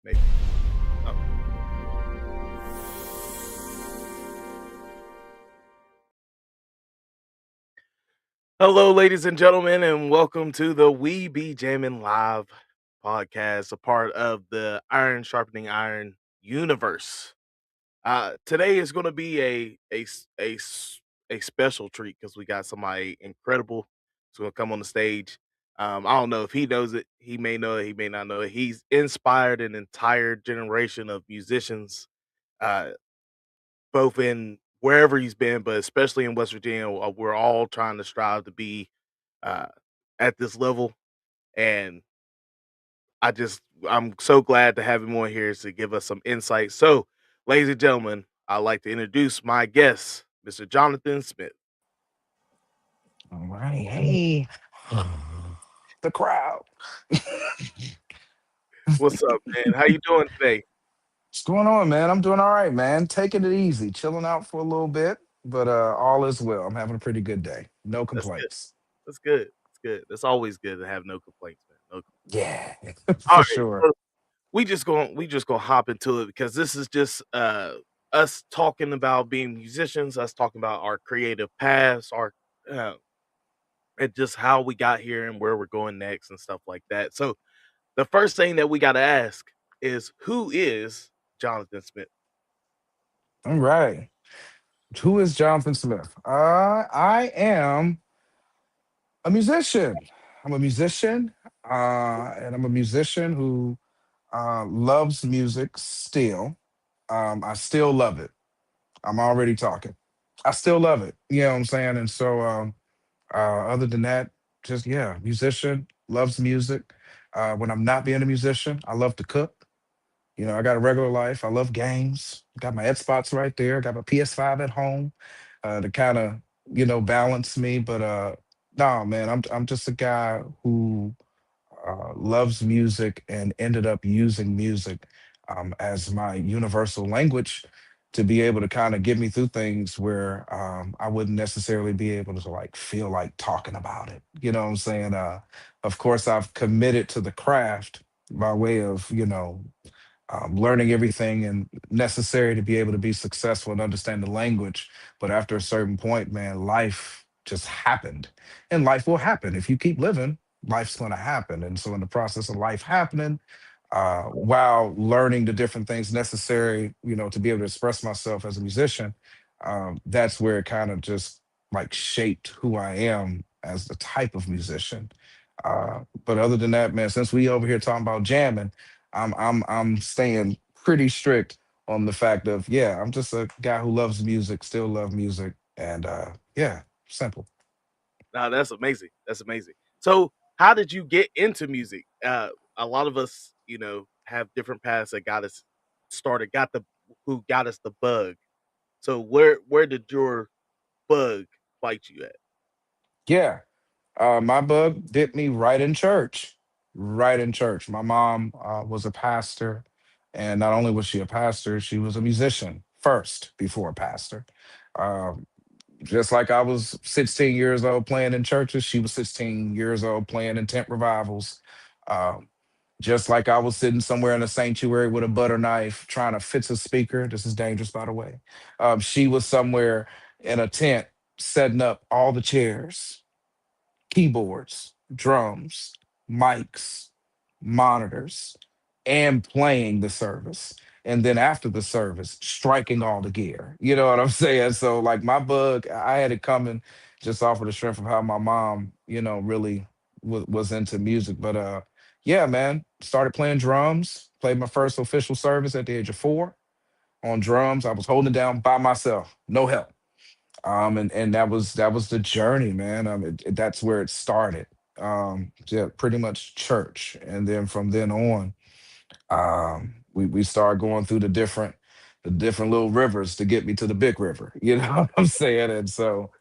Maybe. Oh. Hello, ladies and gentlemen, and welcome to the We Be Jammin live podcast, a part of the Iron Sharpening Iron universe. Today is going to be a special treat because we got somebody incredible who's going to come on the stage. I don't know if he knows it. He may know it. He may not know it. He's inspired an entire generation of musicians, uh, both in wherever he's been, but especially in West Virginia. We're all trying to strive to be uh, at this level, and I'm so glad to have him on here to give us some insight. So, ladies and gentlemen, I'd like to introduce my guest, Mr. Johnathan Smith. All right. Hey, the crowd. What's up, man? How you doing today? What's going on, man? I'm doing all right, man. Taking it easy, chilling out for a little bit, but all is well. I'm having a pretty good day. No That's good. complaints. That's good. That's good. That's always good to have no complaints, man. No. Yeah, All for right, sure. so we just gonna hop into it because this is just us talking about being musicians, us talking about our creative paths, our uh, and just how we got here and where we're going next and stuff like that. So the first thing that we got to ask is who is Jonathan Smith? All right. Who is Johnathan Smith? I am a musician. I'm a musician, and I'm a musician who loves music still. I still love it. I'm already talking. I still love it. You know what I'm saying? And so, other than that, just yeah, musician, loves music. When I'm not being a musician, I love to cook. You know, I got a regular life. I love games. Got my Xbox right there. Got my PS5 at home to kind of balance me. But no, man, I'm just a guy who loves music and ended up using music as my universal language to be able to kind of get me through things where I wouldn't necessarily be able to like feel like talking about it. You know what I'm saying? Of course, I've committed to the craft by way of learning everything and necessary to be able to be successful and understand the language. But after a certain point, man, life just happened, and life will happen if you keep living. Life's going to happen, and so in the process of life happening, while learning the different things necessary, to be able to express myself as a musician, that's where it kind of just like shaped who I am as the type of musician. But other than that, man, since we over here talking about jamming, I'm staying pretty strict on the fact of yeah, I'm just a guy who loves music, still love music, and yeah, simple. Now that's amazing. That's amazing. So how did you get into music? A lot of us, have different paths that got us started, who got us the bug. So where did your bug bite you at? Yeah, my bug bit me right in church, right in church. My mom was a pastor, and not only was she a pastor, she was a musician first before a pastor. Um, just like I was 16 years old playing in churches, she was 16 years old playing in tent revivals. Um, just like I was sitting somewhere in a sanctuary with a butter knife trying to fix a speaker. This is dangerous, by the way. She was somewhere in a tent setting up all the chairs, keyboards, drums, mics, monitors, and playing the service. And then after the service, striking all the gear. You know what I'm saying? So, like, my bug, I had it coming just off of the strength of how my mom, really was into music. But yeah, man, started playing drums, played my first official service at the age of 4 on drums. I was holding it down by myself, no help. And that was the journey, man. That's where it started. Yeah, pretty much church, and then from then on, we started going through the different little rivers to get me to the big river. You know what I'm saying? And so,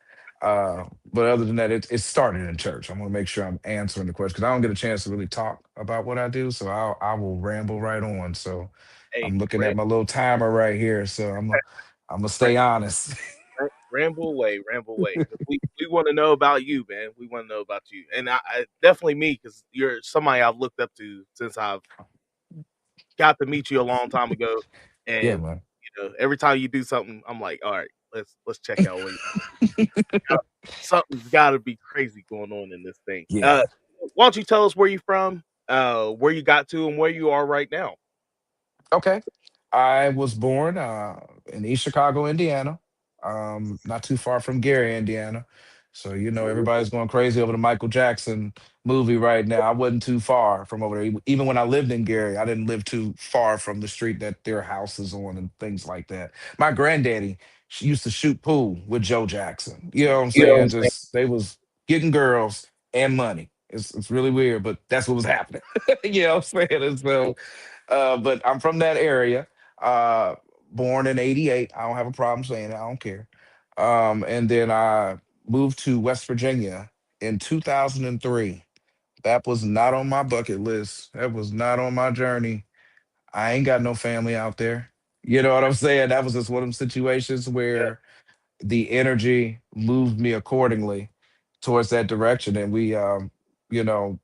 but other than that, it started in church. I'm gonna make sure I'm answering the question because I don't get a chance to really talk about what I do, so I will ramble right on. So Hey, I'm looking at my little timer right here, so I'm gonna ram, stay honest. ramble away, ramble away. 'Cause we want to know about you, man. We want to know about you, and I definitely me because you're somebody I've looked up to since I've got to meet you a long time ago, Yeah, and man. every time you do something, I'm like, all right, let's check out what something's got to be crazy going on in this thing. Yeah. Why don't you tell us where you from, where you got to, and where you are right now? Okay. I was born in East Chicago, Indiana, not too far from Gary, Indiana. So, everybody's going crazy over the Michael Jackson movie right now. I wasn't too far from over there. Even when I lived in Gary, I didn't live too far from the street that their house is on and things like that. My granddaddy, she used to shoot pool with Joe Jackson. You know what I'm You know what I'm saying? saying? Just they was getting girls and money. It's really weird, but that's what was happening. You know what I'm saying? And so but I'm from that area. Uh, Born in '88. I don't have a problem saying it. I don't care. And then I moved to West Virginia in 2003. That was not on my bucket list. That was not on my journey. I ain't got no family out there. You know what I'm saying? That was just one of them situations Yeah, where the energy moved me accordingly towards that direction. And we, you know,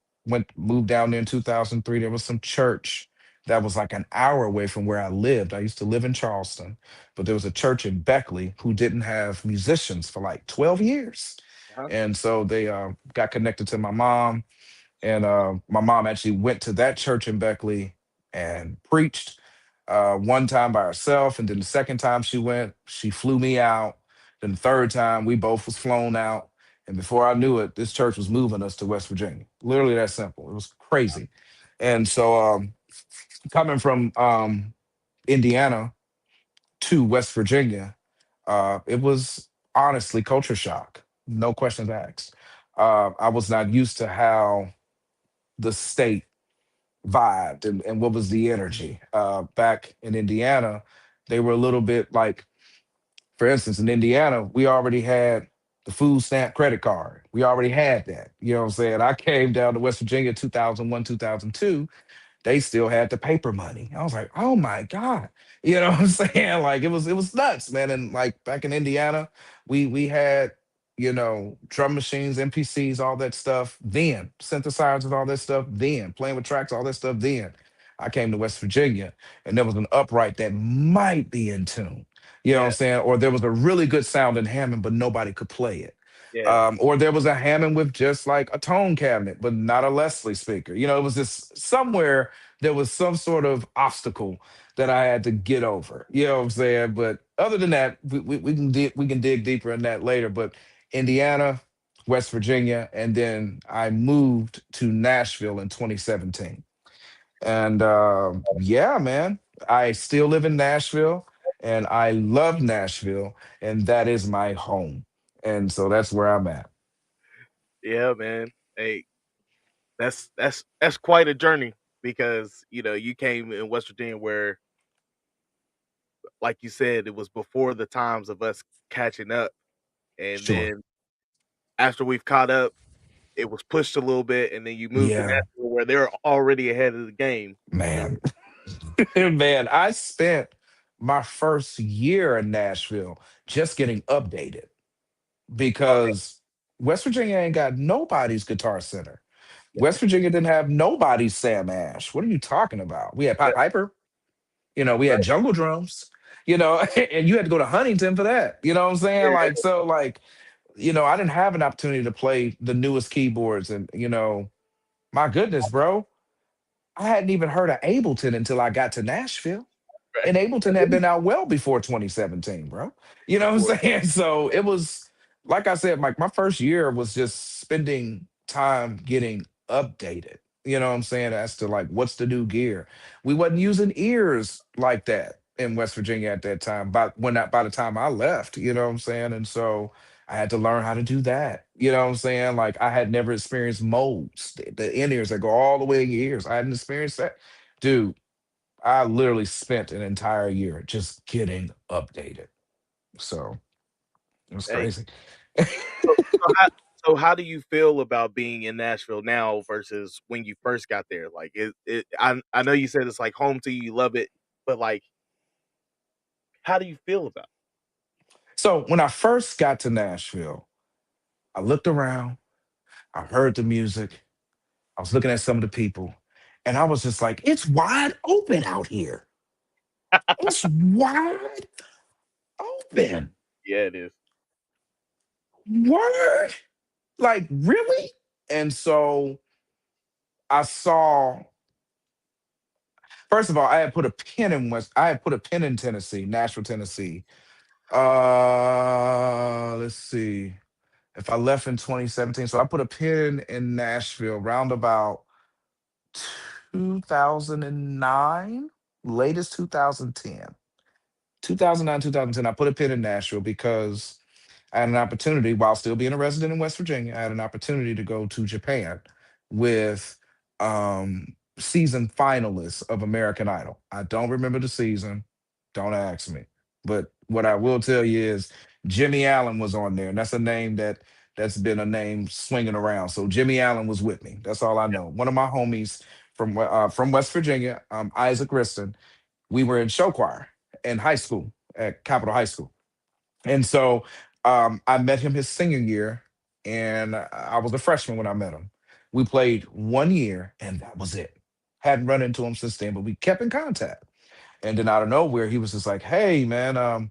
moved down there in 2003. There was some church that was like an hour away from where I lived. I used to live in Charleston, but there was a church in Beckley who didn't have musicians for like 12 years. uh-huh, And so they got connected to my mom, and my mom actually went to that church in Beckley and preached one time by herself. And then the second time she went, she flew me out. Then the third time, we both was flown out. And before I knew it, this church was moving us to West Virginia. Literally that simple. It was crazy. And so coming from Indiana to West Virginia, it was honestly culture shock. No questions asked. I was not used to how the state vibed and what was the energy. Back in Indiana, they were a little bit like, for instance, in Indiana, we already had the food stamp credit card. We already had that. You know what I'm saying? I came down to West Virginia 2001, 2002, they still had the paper money. I was like, oh my God. You know what I'm saying? Like it was nuts, man. And like back in Indiana, we had, drum machines, MPCs, all that stuff then, synthesizers, all that stuff then, playing with tracks, all that stuff then. I came to West Virginia and there was an upright that might be in tune. You know what I'm yeah, saying? Or there was a really good sound in Hammond, but nobody could play it. yeah, Or there was a Hammond with just like a tone cabinet, but not a Leslie speaker. It was just somewhere there was some sort of obstacle that I had to get over. You know what I'm saying? But other than that, we can dig deeper in that later. But Indiana, West Virginia, and then I moved to Nashville in 2017. And yeah, man, I still live in Nashville, and I love Nashville, and that is my home. And so that's where I'm at. yeah, man. Hey, that's quite a journey because you came in West Virginia where, like you said, it was before the times of us catching up, and Sure. then after we've caught up, it was pushed a little bit, and then you moved to Yeah, Nashville where they're already ahead of the game. So man. Man, I spent my first year in Nashville just getting updated okay, because West Virginia ain't got nobody's Guitar Center. yeah, West Virginia didn't have nobody's Sam Ash. What are you talking about? We had yeah, Pied Piper, we had right, Jungle Drums, and you had to go to Huntington for that. You know what I'm saying? yeah, Like, so, like, I didn't have an opportunity to play the newest keyboards. And, my goodness, bro, I hadn't even heard of Ableton until I got to Nashville. right. And Ableton had been out well before 2017, bro. You know what Before, I'm saying? So it was, like I said, my first year was just spending time getting updated. You know what I'm saying? As to like what's the new gear. We wasn't using ears like that in West Virginia at that time. By the time I left, you know what I'm saying? And so I had to learn how to do that. You know what I'm saying? Like I had never experienced modes, the in ears that go all the way in your ears. I hadn't experienced that. Dude, I literally spent an entire year just getting updated. So it was hey, crazy. so how do you feel about being in Nashville now versus when you first got there? Like, I know you said it's like home to you, you love it, but like, how do you feel about So when I first got to Nashville, I looked around, I heard the music, I was looking at some of the people, And I was just like, it's wide open out here. It's wide open. Yeah, it is. Word? Like, really? And so I saw, first of all, I had put a pin in Tennessee, Nashville, Tennessee. Let's see. If I left in 2017, so I put a pin in Nashville round about 2009, latest 2010. 2009, 2010, I put a pin in Nashville because I had an opportunity, while still being a resident in West Virginia, I had an opportunity to go to Japan with season finalists of American Idol. I don't remember the season. Don't ask me. But what I will tell you is Jimmy Allen was on there, and that's a name that's been a name swinging around. So Jimmy Allen was with me. That's all I know. One of my homies from West Virginia, Isaac Riston. We were in show choir in high school at Capitol High School, and so I met him his senior year, and I was a freshman when I met him. We played 1 year, and that was it. Hadn't run into him since then, but we kept in contact. And then out of nowhere, he was just like, "Hey, man, do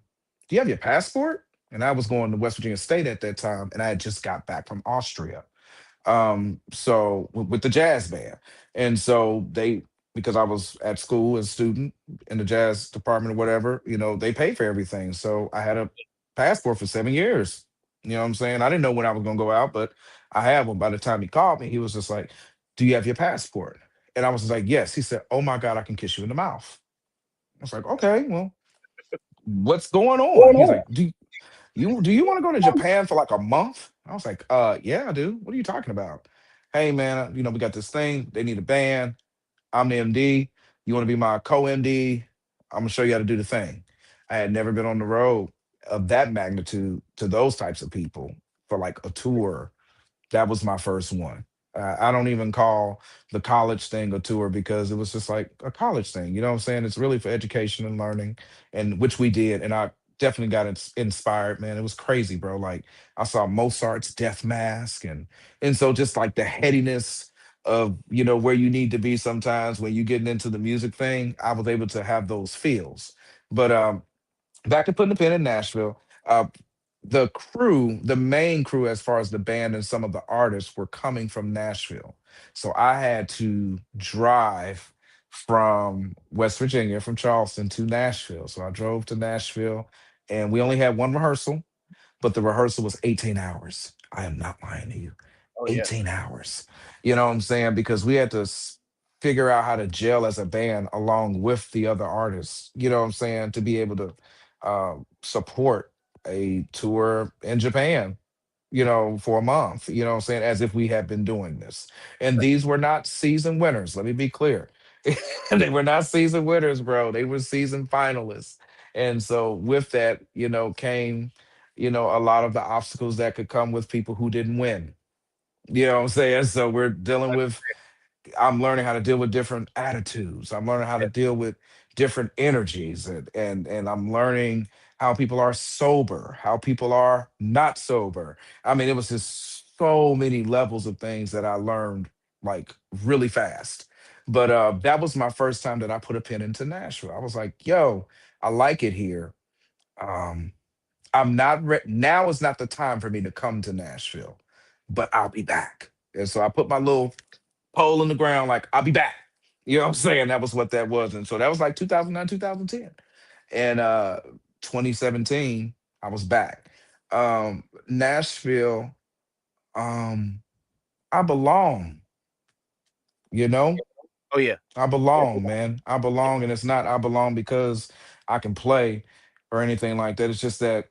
you have your passport?" And I was going to West Virginia State at that time, and I had just got back from Austria, with the jazz band. And so they, because I was at school as a student in the jazz department or whatever, they paid for everything, so I had a passport for 7 years. You know what I'm saying? I didn't know when I was going to go out, but I had one. By the time he called me, he was just like, "Do you have your passport?" And I was just like, "Yes." He said, "Oh my God, I can kiss you in the mouth." I was like, "Okay, well, what's going on?" He's like, "Do you want to go to Japan for like a month?" I was like, yeah, I do. What are you talking about?" "Hey man, we got this thing. They need a band. I'm the MD. You want to be my co-MD? I'm gonna show you how to do the thing." I had never been on the road of that magnitude to those types of people for like a tour. That was my first one. I don't even call the college thing a tour because it was just like a college thing. You know what I'm saying? It's really for education and learning, and which we did. And I definitely got inspired, man. It was crazy, bro. Like I saw Mozart's Death Mask, and so just like the headiness of where you need to be sometimes when you getting into the music thing, I was able to have those feels. But back to putting the pin in Nashville. The crew, the main crew, as far as the band and some of the artists, were coming from Nashville. So I had to drive from West Virginia, from Charleston to Nashville. So I drove to Nashville, and we only had one rehearsal, but the rehearsal was 18 hours. I am not lying to you. Oh yeah. 18 hours. You know what I'm saying? Because we had to figure out how to gel as a band along with the other artists, you know what I'm saying, to be able to support a tour in Japan, for a month, you know what I'm saying, as if we had been doing this. And these were not season winners, let me be clear. They were not season winners, bro. They were season finalists. And so with that, came, a lot of the obstacles that could come with people who didn't win. You know what I'm saying? So we're dealing with I'm learning how to deal with different attitudes. I'm learning how to Yeah. deal with different energies, and I'm learning how people are sober, how people are not sober. I mean, it was just so many levels of things that I learned like really fast. But that was my first time that I put a pin into Nashville. I was like, "Yo, I like it here. Um, I'm not now is not the time for me to come to Nashville, but I'll be back." And so I put my little pole in the ground, like, "I'll be back." You know what I'm saying? That was what that was. And so that was like 2009, 2010. And 2017, I was back. Nashville, um, I belong, you know? Oh yeah. I belong, man. I belong. And it's not I belong because I can play or anything like that. It's just that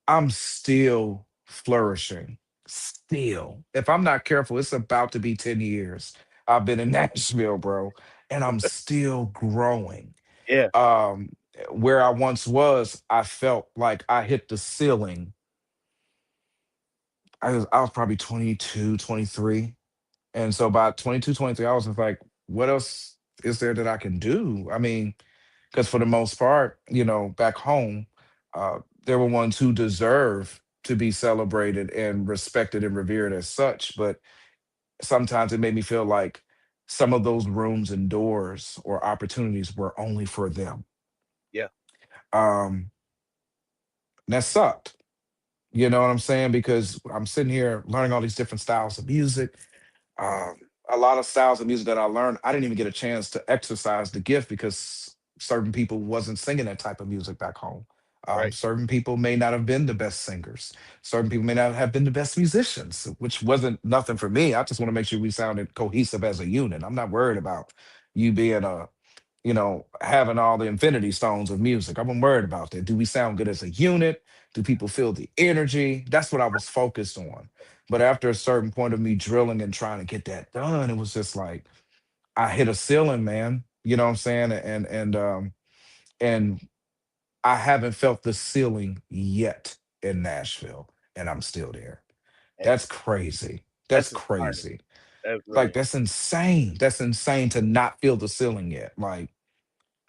I'm still flourishing. Still. If I'm not careful, it's about to be 10 years. I've been in Nashville, bro, and I'm still growing. Yeah. Um, where I once was, I felt like I hit the ceiling. I was probably 22, 23. And so by 22, 23, I was just like, what else is there that I can do? I mean, because for the most part, back home, there were ones who deserve to be celebrated and respected and revered as such. But sometimes it made me feel like some of those rooms and doors or opportunities were only for them. Yeah. Um, that sucked. You know what I'm saying? Because I'm sitting here learning all these different styles of music. Um, a lot of styles of music that I learned, I didn't even get a chance to exercise the gift because certain people wasn't singing that type of music back home. Right. Certain people may not have been the best singers. Certain people may not have been the best musicians, which wasn't nothing for me. I just want to make sure we sounded cohesive as a unit. I'm not worried about you being a having all the infinity stones of music. I'm worried about that. Do we sound good as a unit? Do people feel the energy? That's what I was focused on. But after a certain point of me drilling and trying to get that done, it was just like I hit a ceiling, man. You know what I'm saying? And I haven't felt the ceiling yet in Nashville, and I'm still there. Man, That's crazy. That's that's inspiring. crazy. That's Like really that's insane. That's insane to not feel the ceiling yet. Like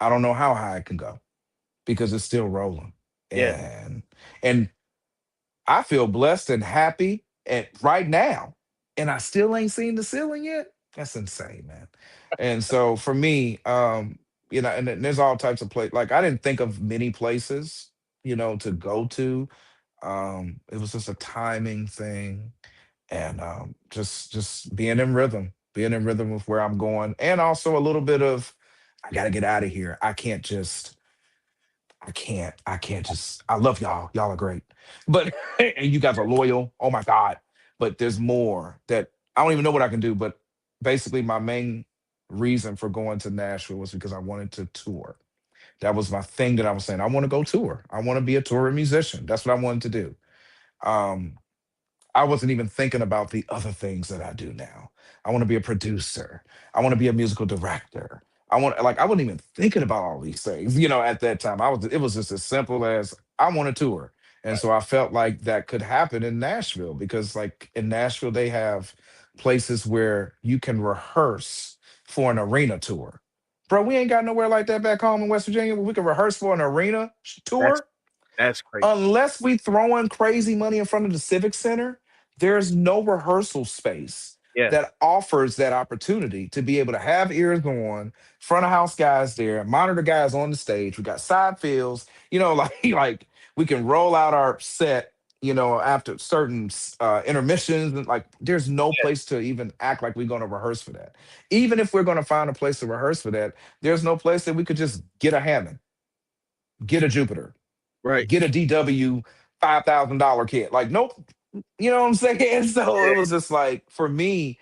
I don't know how high it can go because it's still rolling. yeah. And I feel blessed and happy at right now. And I still ain't seen the ceiling yet. That's insane, man. And so for me, and then there's all types of places. Like I didn't think of many places, to go to. It was just a timing thing and just being in rhythm with where I'm going. And also a little bit of I gotta get out of here. I can't just I love y'all. Y'all are great. But and you guys are loyal. Oh my God. But there's more that I don't even know what I can do. But basically my main reason for going to Nashville was because I wanted to tour. That was my thing that I was saying. I want to go tour. I want to be a touring musician. That's what I wanted to do. Um, I wasn't even thinking about the other things that I do now. I want to be a producer. I want to be a musical director. I wasn't even thinking about all these things, at that time. It was just as simple as I want to tour. And Right. so I felt like that could happen in Nashville because like in Nashville they have places where you can rehearse for an arena tour. Bro, we ain't got nowhere like that back home in West Virginia where we can rehearse for an arena That's tour that's crazy. unless we throwing crazy money in front of the Civic Center, there's no rehearsal space Yeah. that offers that opportunity to be able to have ears on, front of house guys there, monitor guys on the stage. We got side fills, like we can roll out our set, after certain intermissions. And like, there's no Yeah. place to even act like we're going to rehearse for that. Even if we're going to find a place to rehearse for that, there's no place that we could just get a Hammond, get a Jupiter, Right. get a DW $5,000 kit. Like, nope. You know what I'm saying? So it Yeah. was just like for me,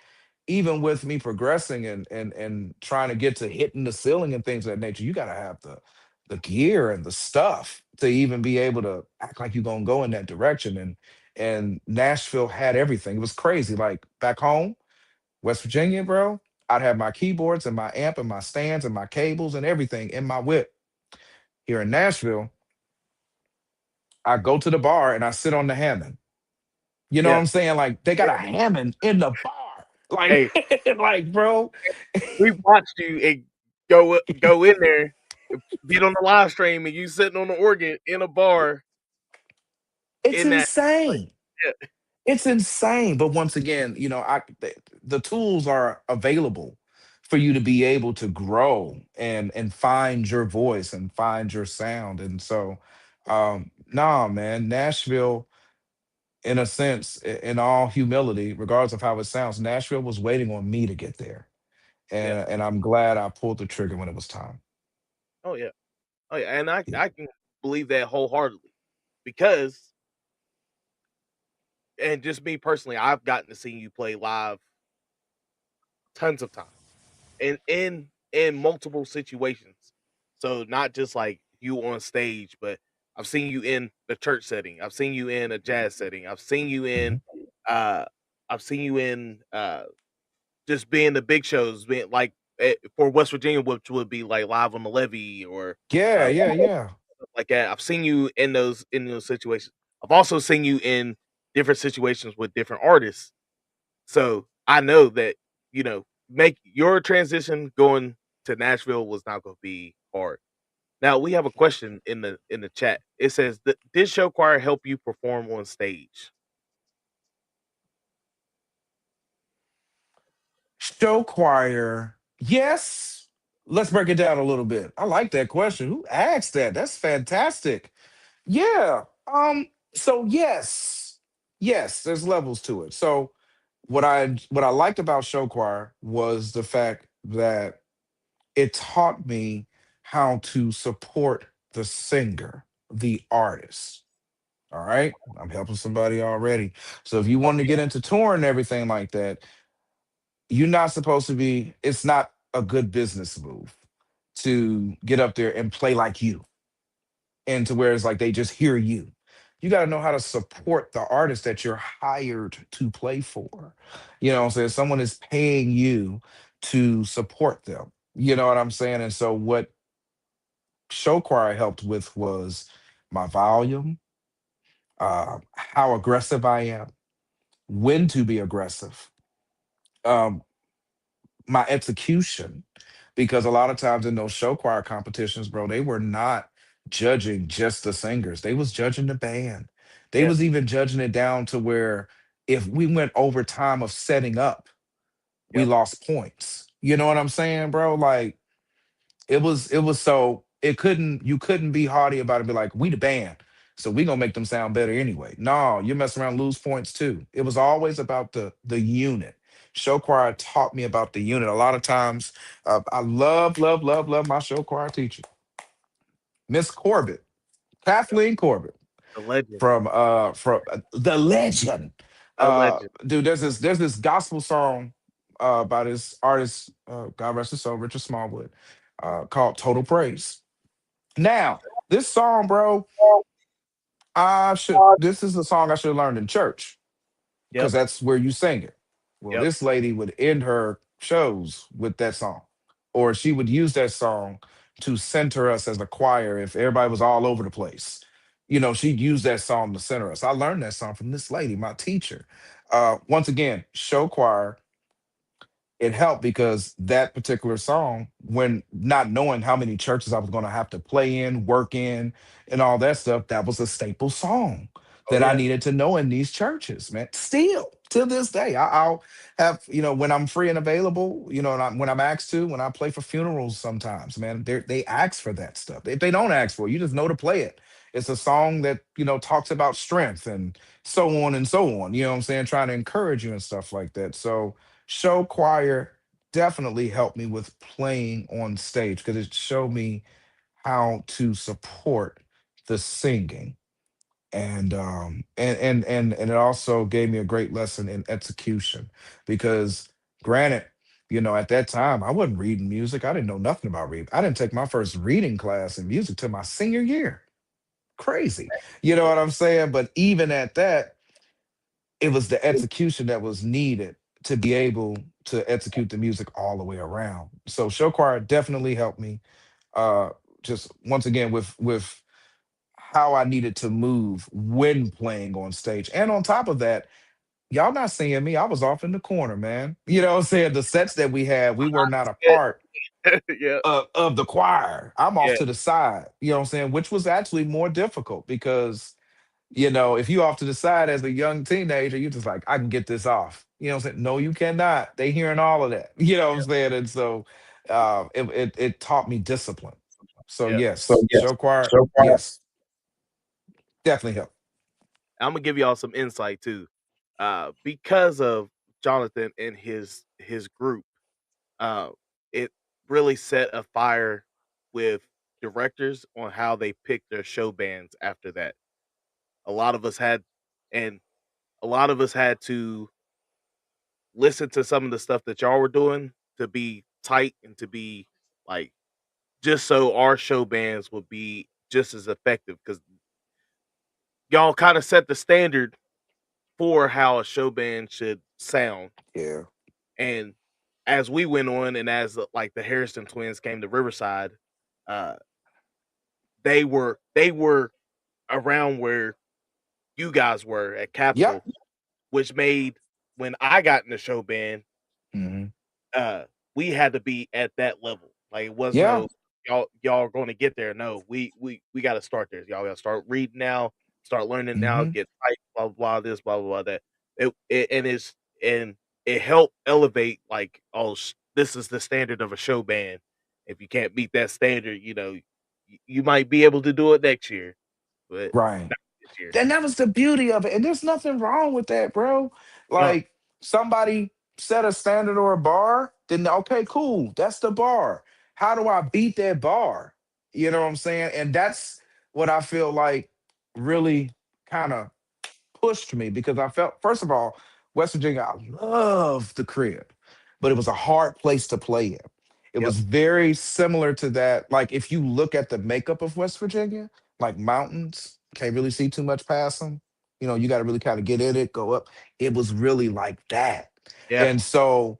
even with me progressing and trying to get to hitting the ceiling and things of that nature, you gotta have the gear and the stuff to even be able to act like you're gonna go in that direction. And Nashville had everything. It was crazy. Like back home, West Virginia, bro, I'd have my keyboards and my amp and my stands and my cables and everything in my whip. Here in Nashville, I go to the bar and I sit on the Hammond. You know what Yeah. I'm saying? Like they got a Hammond in the bar. Like, Hey, like, bro. we watched you and go in there, get on the live stream, and you sitting on the organ in a bar It's in that. Like, insane. yeah. It's insane. But once again, the tools are available for you to be able to grow and find your voice and find your sound. And so, nah, man, Nashville, in a sense, in all humility, regardless of how it sounds, Nashville was waiting on me to get there. Yeah. And I'm glad I pulled the trigger when it was time. Oh yeah. Oh yeah. And I can believe that wholeheartedly because, and just me personally, I've gotten to see you play live tons of times and in multiple situations. So not just like you on stage, but I've seen you in the church setting. I've seen you in a jazz setting. Mhm. Uh I've seen you in just being the big shows, being like for West Virginia, which would be like Live on the Levee or Yeah, uh yeah, yeah. stuff like that. I've seen you in those situations. I've also seen you in different situations with different artists. So I know that, make your transition going to Nashville was not going to be hard. Now we have a question in the chat. It says, "Did show choir help you perform on stage?" Show choir, yes. Let's break it down a little bit. I like that question. Who asked that? That's fantastic. Yeah. So yes. Yes, there's levels to it. So what I liked about show choir was the fact that it taught me how to support the singer, the artist. All right. I'm helping somebody already. So if you Oh want to get into touring and everything like that, you're not supposed to be, it's not a good business move to get up there and play like you and to where it's like they just hear you. You got to know how to support the artist that you're hired to play for. You know what I'm saying? Someone is paying you to support them. You know what I'm saying? And so what show choir helped with was my volume, how aggressive I am, when to be aggressive, um, my execution. Because a lot of times in those show choir competitions, bro, they were not judging just the singers. They was judging the band. They yeah, was even judging it down to where if we went over time of setting up, we yep. lost points. You know what I'm saying, bro? Like it was so it couldn't you couldn't be hardy about it and be like, we the band. So we gonna make them sound better anyway. No, you mess around, lose points too. It was always about the unit. Show choir taught me about the unit. A lot of times, I love my show choir teacher, Miss Corbett, Yep. Kathleen Corbett, The legend, from the legend. a legend. Dude, there's this gospel song by this artist, God rest his soul, Richard Smallwood, called "Total Praise." Now, this song, bro, this is a song I should have learned in church because Yep, that's where you sing it. Well, yep. this lady would end her shows with that song, or she would use that song to center us as a choir if everybody was all over the place. You know, she'd use that song to center us. I learned that song from this lady, my teacher. Once again, show choir, it helped because that particular song, when not knowing how many churches I was going to have to play in, work in, and all that stuff, that was a staple song Oh that I yeah, needed to know in these churches, man. Still to this day, I'll have, when I'm free and available, when I'm asked to, when I play for funerals sometimes, man, they ask for that stuff. If they don't ask for it, you just know to play it. It's a song that, talks about strength and so on and so on. You know what I'm saying? Trying to encourage you and stuff like that. So, show choir definitely helped me with playing on stage because it showed me how to support the singing, and it also gave me a great lesson in execution because granted, at that time I wasn't reading music. I didn't know nothing about reading. I didn't take my first reading class in music till my senior year. Crazy. You know what I'm saying? But even at that, it was the execution that was needed to be able to execute the music all the way around. So show choir definitely helped me. Uh, just once again with how I needed to move when playing on stage, and on top of that, y'all not seeing me. I was off in the corner, man. You know what I'm saying? The sets that we had, we were not a part yeah, of the choir. I'm off yeah, to the side. You know what I'm saying? Which was actually more difficult because if you off to the side as a young teenager, you just like, I can get this off. You know what I'm saying? No, you cannot. They hearing all of that. You know what I'm saying? And so it taught me discipline. So yeah. yes, show choir, So far, yes, definitely help. I'm gonna give y'all some insight too, because of Jonathan and his group. Uh, it really set a fire with directors on how they picked their show bands after that. A lot of us had, and a lot of us had to listen to some of the stuff that y'all were doing to be tight and to be like just so our show bands would be just as effective because y'all kind of set the standard for how a show band should sound. Yeah. And as we went on, and as like the Harrison twins came to Riverside, uh, they were around where you guys were at Yep. Capitol, which made when I got in the show band, Hmm. uh, we had to be at that level. Like it was Yeah. no y'all are going to get there. No, we got to start there. Y'all got to start reading now, start learning now, Hmm. get tight, blah blah blah, this blah blah blah that. And it's and it helped elevate like, oh, this is the standard of a show band. If you can't meet that standard, you might be able to do it next year, but Right. not this year. And that was the beauty of it. And there's nothing wrong with that, bro. No, Like somebody set a standard or a bar, then okay, cool. That's the bar. How do I beat that bar? You know what I'm saying? And that's what I feel like really kind of pushed me because I felt, first of all, West Virginia, I love the crib, but it was a hard place to play in. It yep. was very similar to that. Like if you look at the makeup of West Virginia, like mountains, can't really see too much past them. You know, you got to really kind of get in it, go up. It was really like that. Yeah. And so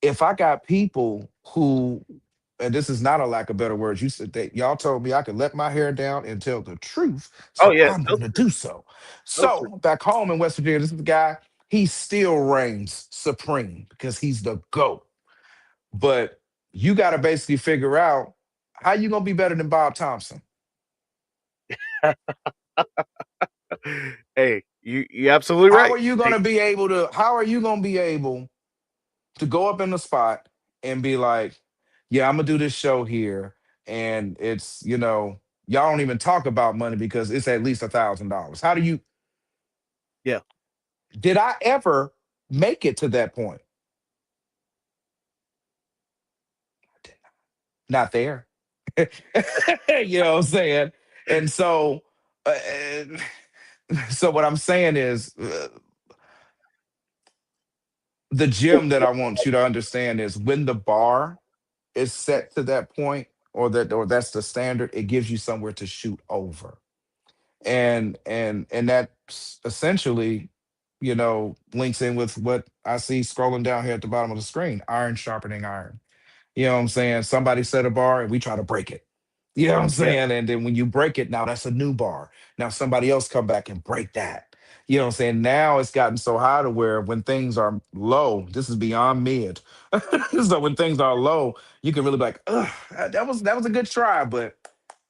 if I got people who, and this is not a lack of better words, you said that y'all told me I could let my hair down and tell the truth, Oh, so yeah. I'm Tell going the to truth. do so. Tell the truth. So back home in West Virginia, this is the guy. He still reigns supreme because he's the GOAT. But you got to basically figure out how you gonna be better than Bob Thompson. Hey, you absolutely How right. are you Hey, gonna be able to? How are you gonna be able to go up in the spot and be like, yeah, I'm gonna do this show here, and it's y'all don't even talk about money because it's at least $1,000. How do you? yeah. Did I ever make it to that point? Not there. You know what I'm saying? And so, and so what I'm saying is, the gym that I want you to understand is when the bar is set to that point, or that's the standard, it gives you somewhere to shoot over. And that essentially, links in with what I see scrolling down here at the bottom of the screen: iron sharpening iron. You know what I'm saying? Somebody set a bar and we try to break it. You know what I'm Yeah. saying? And then when you break it, now that's a new bar. Now somebody else come back and break that. You know what I'm saying? Now it's gotten so high to where when things are low, this is beyond mid. So when things are low, you can really be like, ugh, that was a good try, but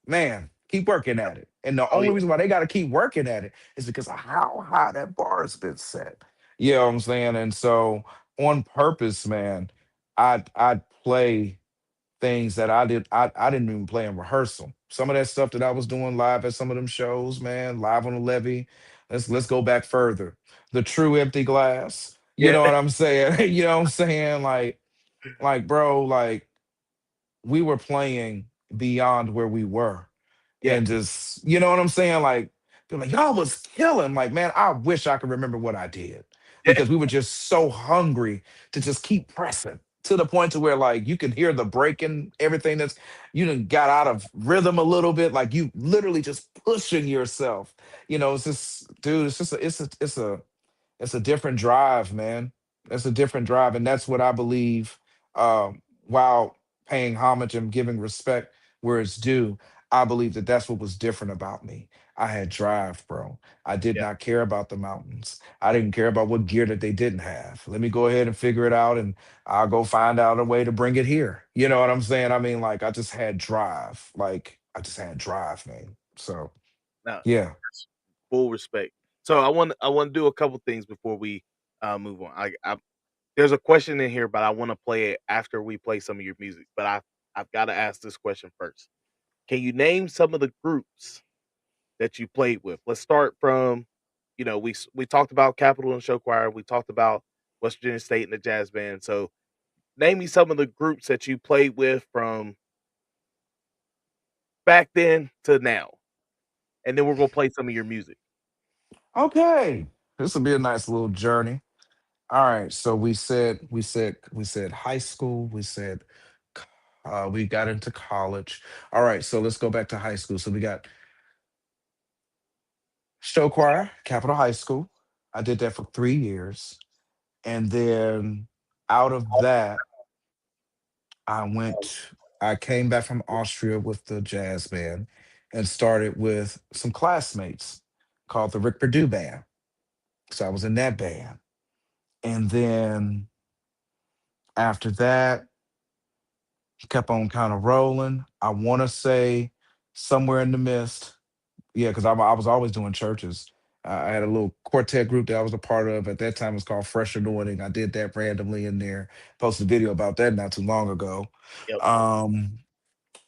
man, keep working at it. And the Oh, only yeah. reason why they got to keep working at it is because of how high that bar has been set. You know what I'm saying? And so on purpose, man, I'd play things that I didn't even play in rehearsal. Some of that stuff that I was doing live at some of them shows, man, live on the levee. Let's go back further. The true empty glass. You Yeah. know what I'm saying? You know what I'm saying? Like bro, like we were playing beyond where we were, Yeah. and just you know what I'm saying, like they're like y'all was killing, like man, I wish I could remember what I did Yeah. because we were just so hungry to just keep pressing to the point to where like you can hear the breaking everything that's you done got out of rhythm a little bit, like you literally just pushing yourself. It's just dude, it's just it's a different drive, man. It's a different drive, and that's what I believe. While paying homage and giving respect where it's due, I believe that that's what was different about me. I had drive, bro. I did Yeah. not care about the mountains. I didn't care about what gear that they didn't have. Let me go ahead and figure it out, and I'll go find out a way to bring it here. You know what I'm saying? I mean, like I just had drive. Like I just had drive, man. So No, yeah. full respect. So I want to do a couple things before we move on. There's a question in here, but I want to play it after we play some of your music. But I've got to ask this question first. Can you name some of the groups that you played with? Let's start from, we talked about Capitol and Show Choir. We talked about West Virginia State and the jazz band. So name me some of the groups that you played with from back then to now, and then we're gonna play some of your music. Okay. This will be a nice little journey. All right, so we said high school, we got into college. All right, so let's go back to high school. So we got show choir, Capital High School. I did that for 3 years. And then out of that, I went, I came back from Austria with the jazz band and started with some classmates called the Rick Perdue Band. So I was in that band. And then after that, kept on kind of rolling. I want to say somewhere in the mist. Yeah, because I was always doing churches. I had a little quartet group that I was a part of. At that time, it was called Fresh Anointing. I did that randomly in there. Posted a video about that not too long ago. Yep. Um,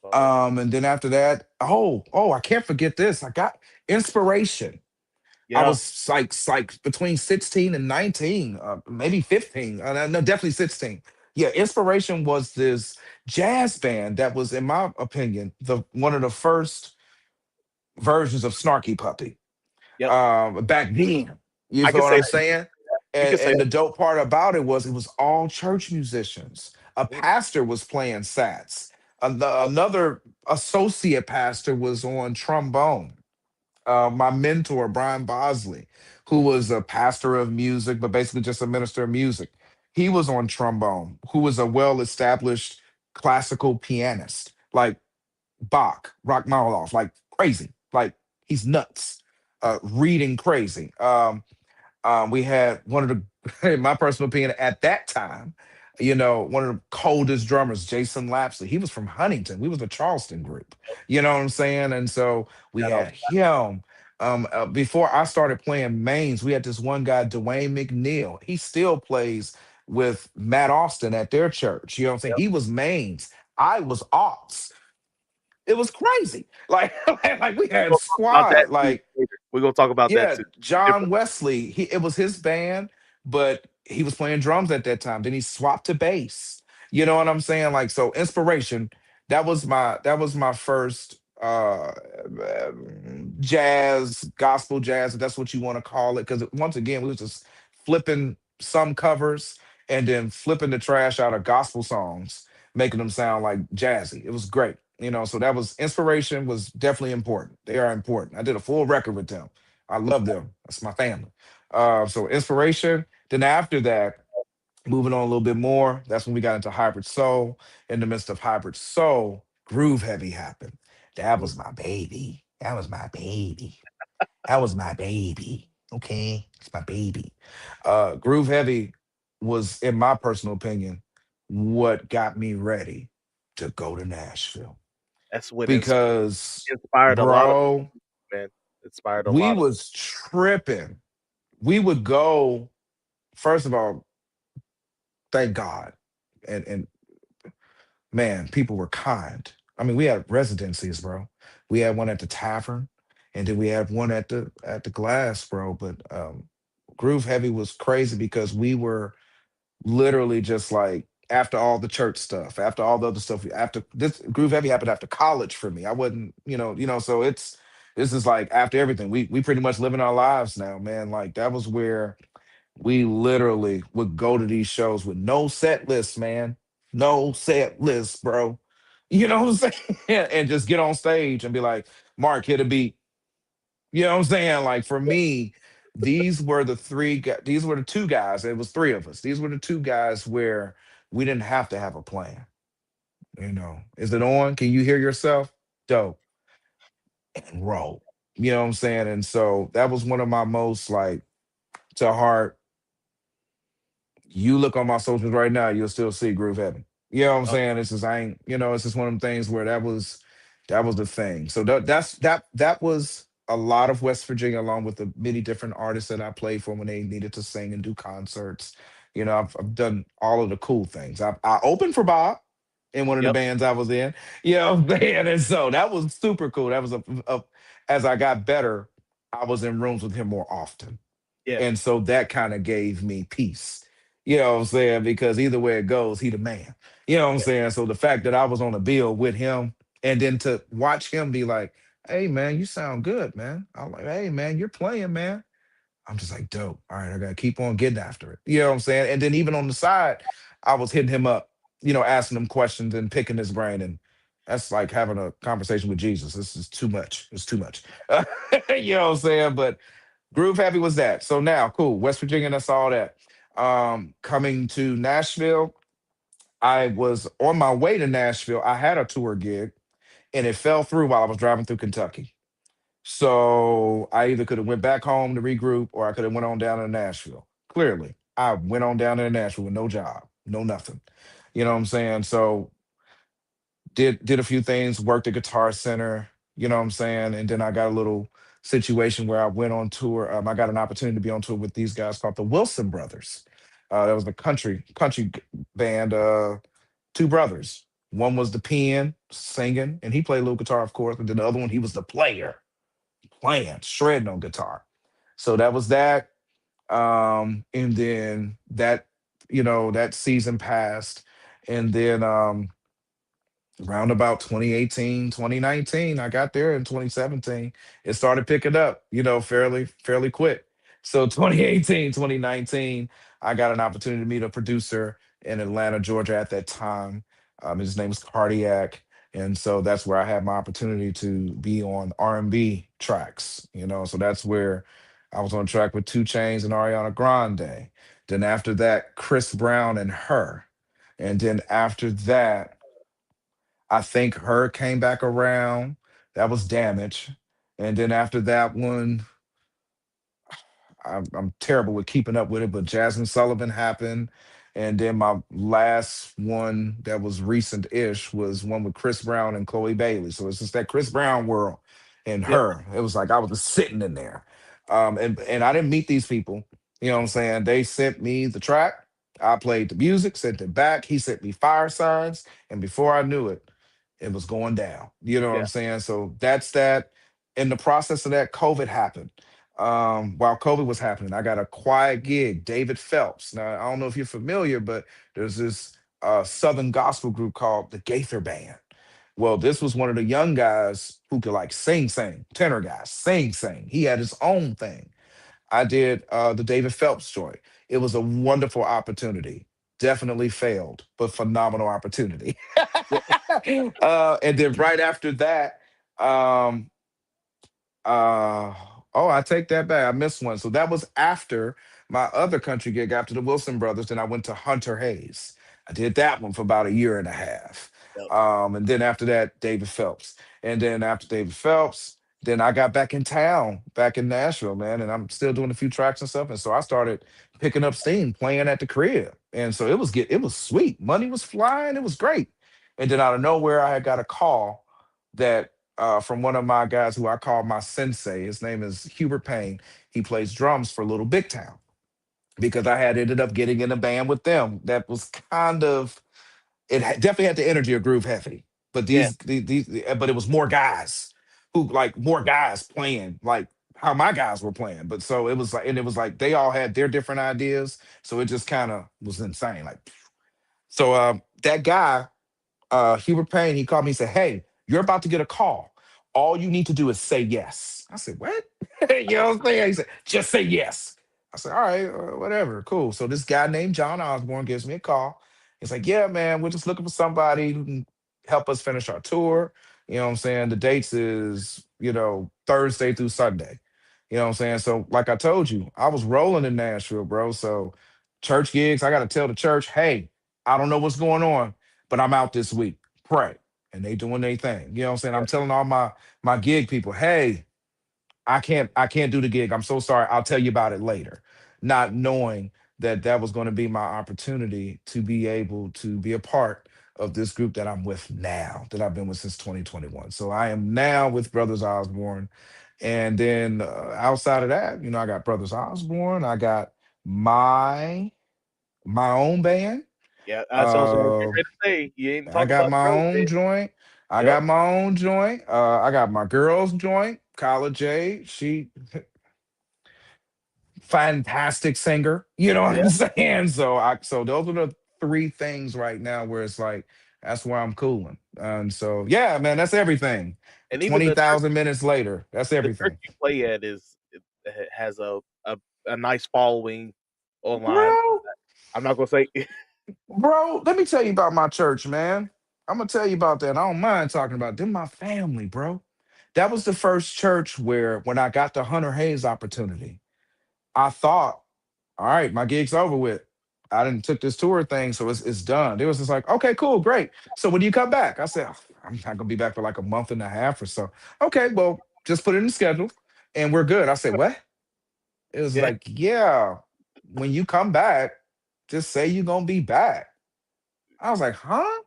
Saw that. and then after that, I can't forget this. I got inspiration. I Yeah. was like between 16 and 19, maybe 15. No, definitely 16. Yeah, Inspiration was this jazz band that was, in my opinion, the one of the first versions of Snarky Puppy Yep. back then. You I can feel what say I'm that. saying? You can say And that. the dope part about it was all church musicians. A Mhm. pastor was playing sats. Yep. Another associate pastor was on trombone. My mentor, Brian Bosley, who was a pastor of music, but basically just a minister of music, he was on trombone, who was a well established classical pianist, like Bach, Rachmaninoff, like crazy, like he's nuts, reading crazy. We had one of the, in my personal opinion, at that time, one of the coldest drummers, Jason Lapsley. He was from Huntington. We was a Charleston group. You know what I'm saying? And so we Shout out had to him. Before I started playing mains, we had this one guy, Dwayne McNeil. He still plays with Matt Austin at their church. You know what I'm saying? Yep. He was mains. I was ops. It was crazy. Like, like we We're had gonna talk about that squad. too Like later. We're gonna talk about that yeah, too. John Different. Wesley. It was his band, but he was playing drums at that time. Then he swapped to bass. You know what I'm saying? Like so, inspiration. That was my first jazz, gospel jazz, if that's what you want to call it. Because once again, we was just flipping some covers and then flipping the trash out of gospel songs, making them sound like jazzy. It was great. So that was inspiration was definitely important. They are important. I did a full record with them. I love them. That's my family. So inspiration. Then after that, moving on a little bit more, that's when we got into hybrid soul. In the midst of hybrid soul, groove heavy happened. That Mhm. was my baby. That was my baby. That was my baby. Okay, it's my baby. Groove heavy was, in my personal opinion, what got me ready to go to Nashville That's what because, inspired a lot of bro, man. Inspired a we lot of was tripping. We would go. First of all, thank God, and man, people were kind. I mean, we had residencies, bro. We had one at the tavern, and then we had one at the Glass, bro. But Groove Heavy was crazy because we were literally just like after all the church stuff, after all the other stuff. After this, Groove Heavy happened after college for me. I wasn't, So this is like after everything. We pretty much living our lives now, man. Like that was where we literally would go to these shows with no set list, man. No set list, bro. You know what I'm saying? And just get on stage and be like, Mark, hit a beat. You know what I'm saying? Like for me, these were the two guys. It was three of us. These were the two guys where we didn't have to have a plan. Is it on? Can you hear yourself? Dope. And roll. You know what I'm saying? And so that was one of my most like to heart. You look on my socials right now, you'll still see Groove Heaven. You know what I'm oh, saying? It's just I ain't, it's just one of them things where that was the thing. So that was a lot of West Virginia, along with the many different artists that I played for when they needed to sing and do concerts. I've done all of the cool things. I opened for Bob in one of the yep. bands I was in. You know what I'm saying? And so that was super cool. That was as I got better, I was in rooms with him more often. Yeah. And so that kind of gave me peace. You know what I'm saying? Because either way it goes, he the man. You know what I'm Yeah. saying? So the fact that I was on a bill with him and then to watch him be like, hey man, you sound good, man. I'm like, hey man, you're playing, man. I'm just like, dope. All right, I gotta keep on getting after it. You know what I'm saying? And then even on the side, I was hitting him up, asking him questions and picking his brain. And that's like having a conversation with Jesus. This is too much. It's too much. You know what I'm saying? But Groove Happy was that. So now, cool. West Virginia, that's all that. Coming to Nashville, I was on my way to Nashville. I had a tour gig and it fell through while I was driving through Kentucky. So I either could have went back home to regroup or I could have went on down to Nashville. Clearly, I went on down to Nashville with no job, no nothing. You know what I'm saying? So did a few things, worked at Guitar Center, you know what I'm saying? And then I got a little situation where I went on tour. I got an opportunity to be on tour with these guys called the Wilson Brothers. That was a band. Two brothers. One was the pen singing, and he played a little guitar, of course. But then the other one, he was the player, playing, shredding on guitar. So that was that. And then that, that season passed, and then around about 2018, 2019, I got there in 2017. It started picking up, fairly quick. So 2018, 2019, I got an opportunity to meet a producer in Atlanta, Georgia at that time. His name was Cardiac. And so that's where I had my opportunity to be on R&B tracks, So that's where I was on track with Two Chains and Ariana Grande. Then after that, Chris Brown and Her. And then after that, I think her came back around. That was Damage. And then after that one, I'm terrible with keeping up with it, but Jasmine Sullivan happened. And then my last one that was recent-ish was one with Chris Brown and Chloe Bailey. So it's just that Chris Brown world and Yep. her. It was like I was just sitting in there. And I didn't meet these people. You know what I'm saying? They sent me the track. I played the music, sent it back. He sent me fire signs. And before I knew it, it was going down. You know what Yeah. I'm saying? So that's that. In the process of that, COVID happened. While COVID was happening, I got a quiet gig, David Phelps. Now, I don't know if you're familiar, but there's this Southern gospel group called the Gaither Band. Well, this was one of the young guys who could like sing, tenor guys, sing. He had his own thing. I did the David Phelps joint. It was a wonderful opportunity. Definitely failed, but phenomenal opportunity. Yeah. And then right after that, um, uh I take that back. I missed one. So that was after my other country gig after the Wilson Brothers. Then I went to Hunter Hayes. I did that one for about a year and a half. Yep. And then after that, David Phelps. And then after David Phelps, then I got back in town, back in Nashville, man. And I'm still doing a few tracks and stuff. And so I started picking up steam, playing at the crib. And so it was sweet. Money was flying. It was great. And then out of nowhere, I had got a call that from one of my guys who I call my sensei. His name is Hubert Payne. He plays drums for Little Big Town because I had ended up getting in a band with them. That was kind of definitely had the energy of Groove Heavy, but Yeah. but it was more guys who like more guys playing like how my guys were playing. But so it was like, and it was like they all had their different ideas, so it just kind of was insane. Like so, that guy Hubert Payne, he called me and said, "Hey, you're about to get a call. All you need to do is say yes." I said, "What?" You know what I'm saying? He said, "Just say yes." I said, "All right, whatever, cool." So this guy named John Osborne gives me a call. He's like, "Yeah, man, we're just looking for somebody who can help us finish our tour." You know what I'm saying? The dates is, Thursday through Sunday. You know what I'm saying? So, like I told you, I was rolling in Nashville, bro. So, church gigs, I got to tell the church, hey, I don't know what's going on, but I'm out this week. Pray. And they doing their thing. You know what I'm saying? Yeah. I'm telling all my gig people, hey, I can't do the gig. I'm so sorry. I'll tell you about it later. Not knowing that that was going to be my opportunity to be able to be a part of this group that I'm with now, that I've been with since 2021. So I am now with Brothers Osborne. And then outside of that, I got Brothers Osborne. I got my my own band. Yeah. That's what I was getting Uh, ready to say. You ain't I talk got about my your own own bit. joint. I Yep. got my own joint. I got my girl's joint. Kyla J. She fantastic singer. You know what Yeah. I'm saying? So those are the three things right now where it's like that's where I'm cooling. And so yeah, man, that's everything. And even Twenty thousand minutes later, that's the church everything, you play at has a nice following online. bro. I'm not gonna say. Bro, let me tell you about my church, man. I'm gonna tell you about that. I don't mind talking about them. My family, bro. That was the first church where when I got the Hunter Hayes opportunity, I thought, all right, my gig's over with. I didn't took this tour thing, so it's done. They was just like, okay, cool, great. So when do you come back? I said, "Oh, I'm not gonna be back for like a month and a half or so. Okay, well, just put it in the schedule and we're good. I said, what? It was Yeah. like, yeah, when you come back, just say you're gonna be back. I was like, huh?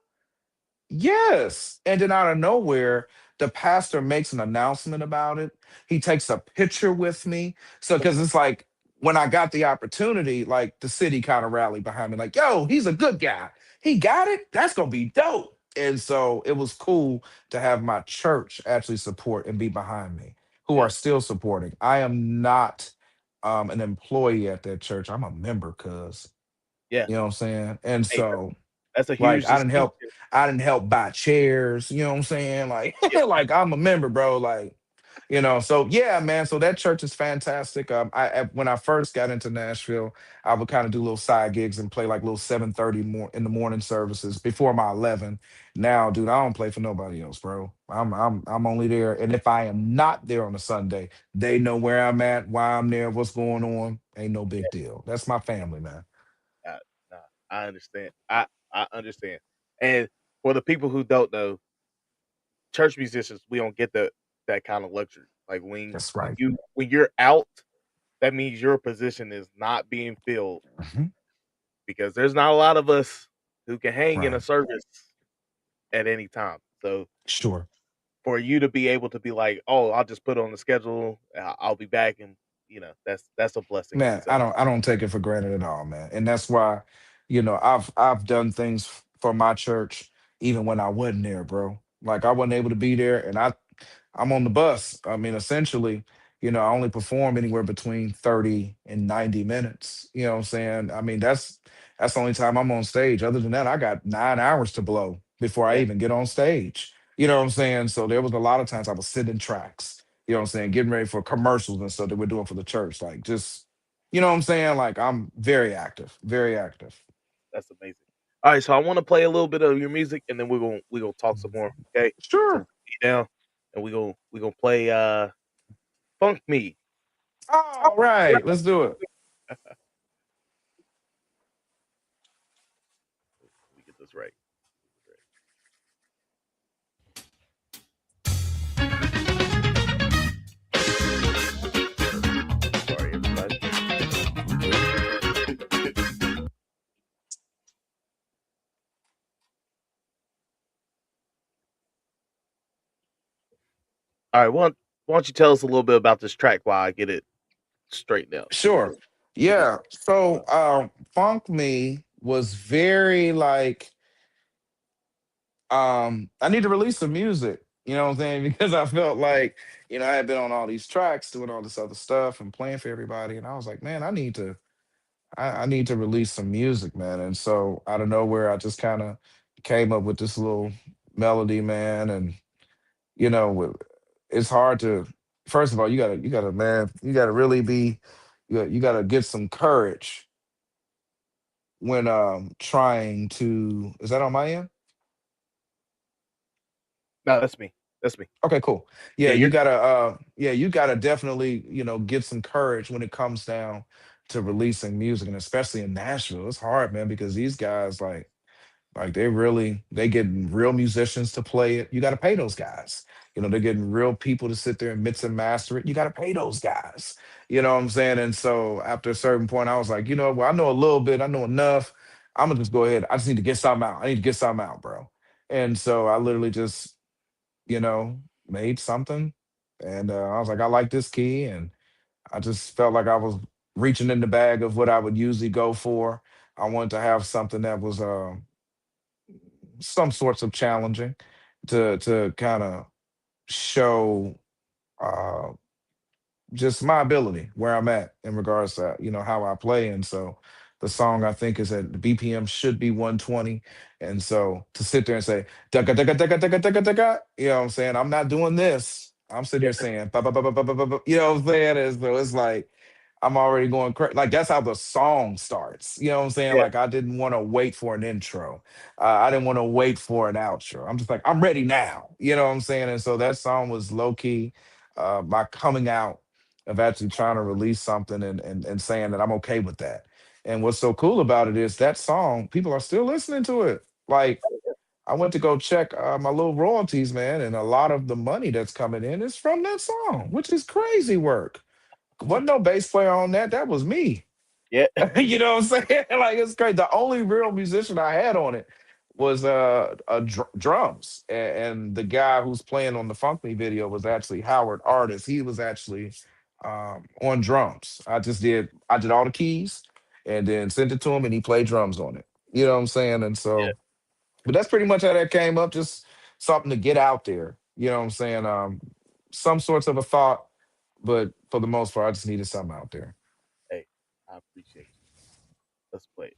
Yes. And then out of nowhere, the pastor makes an announcement about it. He takes a picture with me. So because it's like when I got the opportunity, like the city kind of rallied behind me, like, yo, he's a good guy. He got it. That's gonna be dope. And so it was cool to have my church actually support and be behind me, who Yeah, are still supporting. I am not an employee at that church. I'm a member, cuz. yeah. You know what I'm saying? And Hey, so that's a like huge distinction. I didn't help buy chairs, you know what I'm saying? Like Yeah, like I'm a member, bro. Like, so yeah, man. So that church is fantastic. When I first got into Nashville, I would kind of do little side gigs and play like little 7:30 more in the morning services before my 11. Now, dude, I don't play for nobody else, bro. I'm only there. And if I am not there on a Sunday, they know where I'm at, why I'm there, what's going on. Ain't no big deal. That's my family, man. nah, nah, I understand. I understand. And for the people who don't know, church musicians, we don't get that kind of luxury. Like That's right. when you're out, that means your position is not being filled Mhm. because there's not a lot of us who can hang in a Right. service at any time. So Sure. for you to be able to be like, "Oh, I'll just put it on the schedule. I'll be back," and that's a blessing in Man, itself. I don't take it for granted at all, man. And that's why, I've done things for my church even when I wasn't there, bro. Like I wasn't able to be there, and I'm on the bus. I mean, essentially, I only perform anywhere between 30 and 90 minutes. You know what I'm saying? I mean, that's the only time I'm on stage. Other than that, I got 9 hours to blow before I Yeah, even get on stage. You know what I'm saying? So there was a lot of times I was sitting tracks, you know what I'm saying, getting ready for commercials and stuff that we're doing for the church. Like just, you know what I'm saying? Like I'm very active, very active. that's amazing. All right, so I want to play a little bit of your music, and then we're gonna talk some more. Okay, so Sure. get down, and we gonna play Funk Me. All right, let's do it. Let me get this right. Sorry, everybody. You good? All right, why don't you tell us a little bit about this track while I get it straightened out? Sure. Get this. Yeah. So Funk Me was very like I need to release some music, you know what I'm saying? Because I felt like, I had been on all these tracks doing all this other stuff and playing for everybody. And I was like, man, I need to release some music, man. And so out of nowhere, I just kind of came up with this little melody, man. And it's hard to first of all, you gotta really be you gotta get some courage when trying to is that on my end? No, that's me. That's me. Okay, cool. Yeah, Yeah, you're you gotta definitely, get some courage when it comes down to releasing music, and especially in Nashville. It's hard, man, because these guys like they getting real musicians to play it. You gotta pay those guys. They're getting real people to sit there and mix and master it. You gotta pay those guys. You know what I'm saying? And so after a certain point, I was like, well, I know a little bit, I know enough. I'm gonna just go ahead. I just need to get something out. I need to get something out, bro. And so I literally just you know, made something. And I was like, I like this key. And I just felt like I was reaching in the bag of what I would usually go for. I wanted to have something that was some sorts of challenging to kind of show uh, just my ability where I'm at in regards to how I play. And so the song I think is that the BPM should be 120. And so to sit there and say "Dugga, dugga, dugga, dugga, dugga, dugga," you know what I'm saying? I'm not doing this. I'm sitting here yeah, saying "Ba, ba, ba, ba, ba, ba, ba, ba," you know what I'm saying? And so it's like I'm already going crazy. Like that's how the song starts. You know what I'm saying? yeah. Like I didn't want to wait for an intro. I didn't want to wait for an outro. I'm just like, I'm ready now. You know what I'm saying? And so that song was low key my coming out of actually trying to release something and saying that I'm okay with that. And what's so cool about it is that song, people are still listening to it. Like I went to go check my little royalties, man, and a lot of the money that's coming in is from that song, which is crazy work. Wasn't no bass player on that. That was me. Yeah. You know what I'm saying? Like it's crazy. The only real musician I had on it was drums, and the guy who's playing on the Funk Me video was actually Howard Artist. He was actually on drums. I did all the keys, and then sent it to him, and he played drums on it. You know what I'm saying? And Yeah. so, but that's pretty much how that came up. Just something to get out there. You know what I'm saying? Some sorts of a thought, but for the most part, I just needed something out there. Hey, I appreciate you. Let's play it.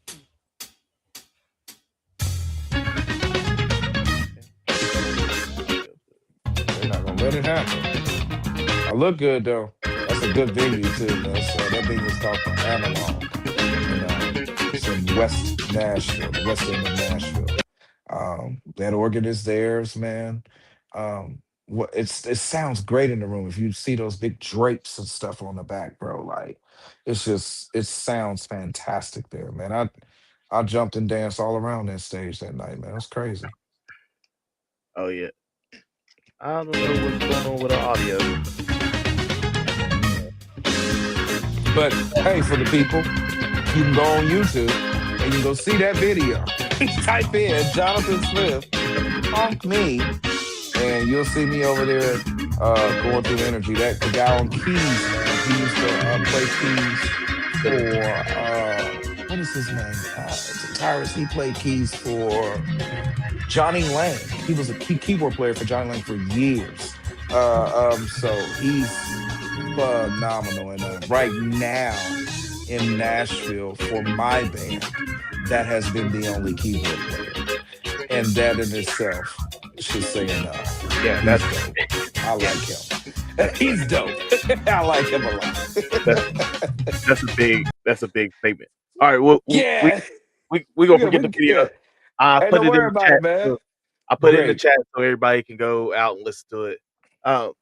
They're not gonna let it happen. I look good though. That's a good venue too. That venue is called the Analog, and it's in West Nashville, the west end of Nashville. That organ is theirs, man. It sounds great in the room. If you see those big drapes and stuff on the back, bro, like it sounds fantastic there, man. I jumped and danced all around that stage that night, man. It was crazy. Oh yeah. I don't know what's going on with our audio. Mm. But hey, for the people, you can go on YouTube and you can go see that video. Type in Jonathan Smith, Punk Me, and you'll see me over there going through energy. That the guy on keys, man. He used to play keys for what is his name? It's a guitarist. He played keys for Johnny Lang. He was a keyboard player for Johnny Lang for years. So he's phenomenal. And right now in Nashville for my band, that has been the only keyboard player. And that in itself should say enough. Yeah, He's dope. I yeah, like him. that, He's dope. I like him a lot. that, that's a big statement. All right, well, Yeah. we gonna Yeah, forget we the video. good. I Hey, put don't it in worry the about chat. it, man. So I put it in the Great. chat so everybody can go out and listen to it. Um,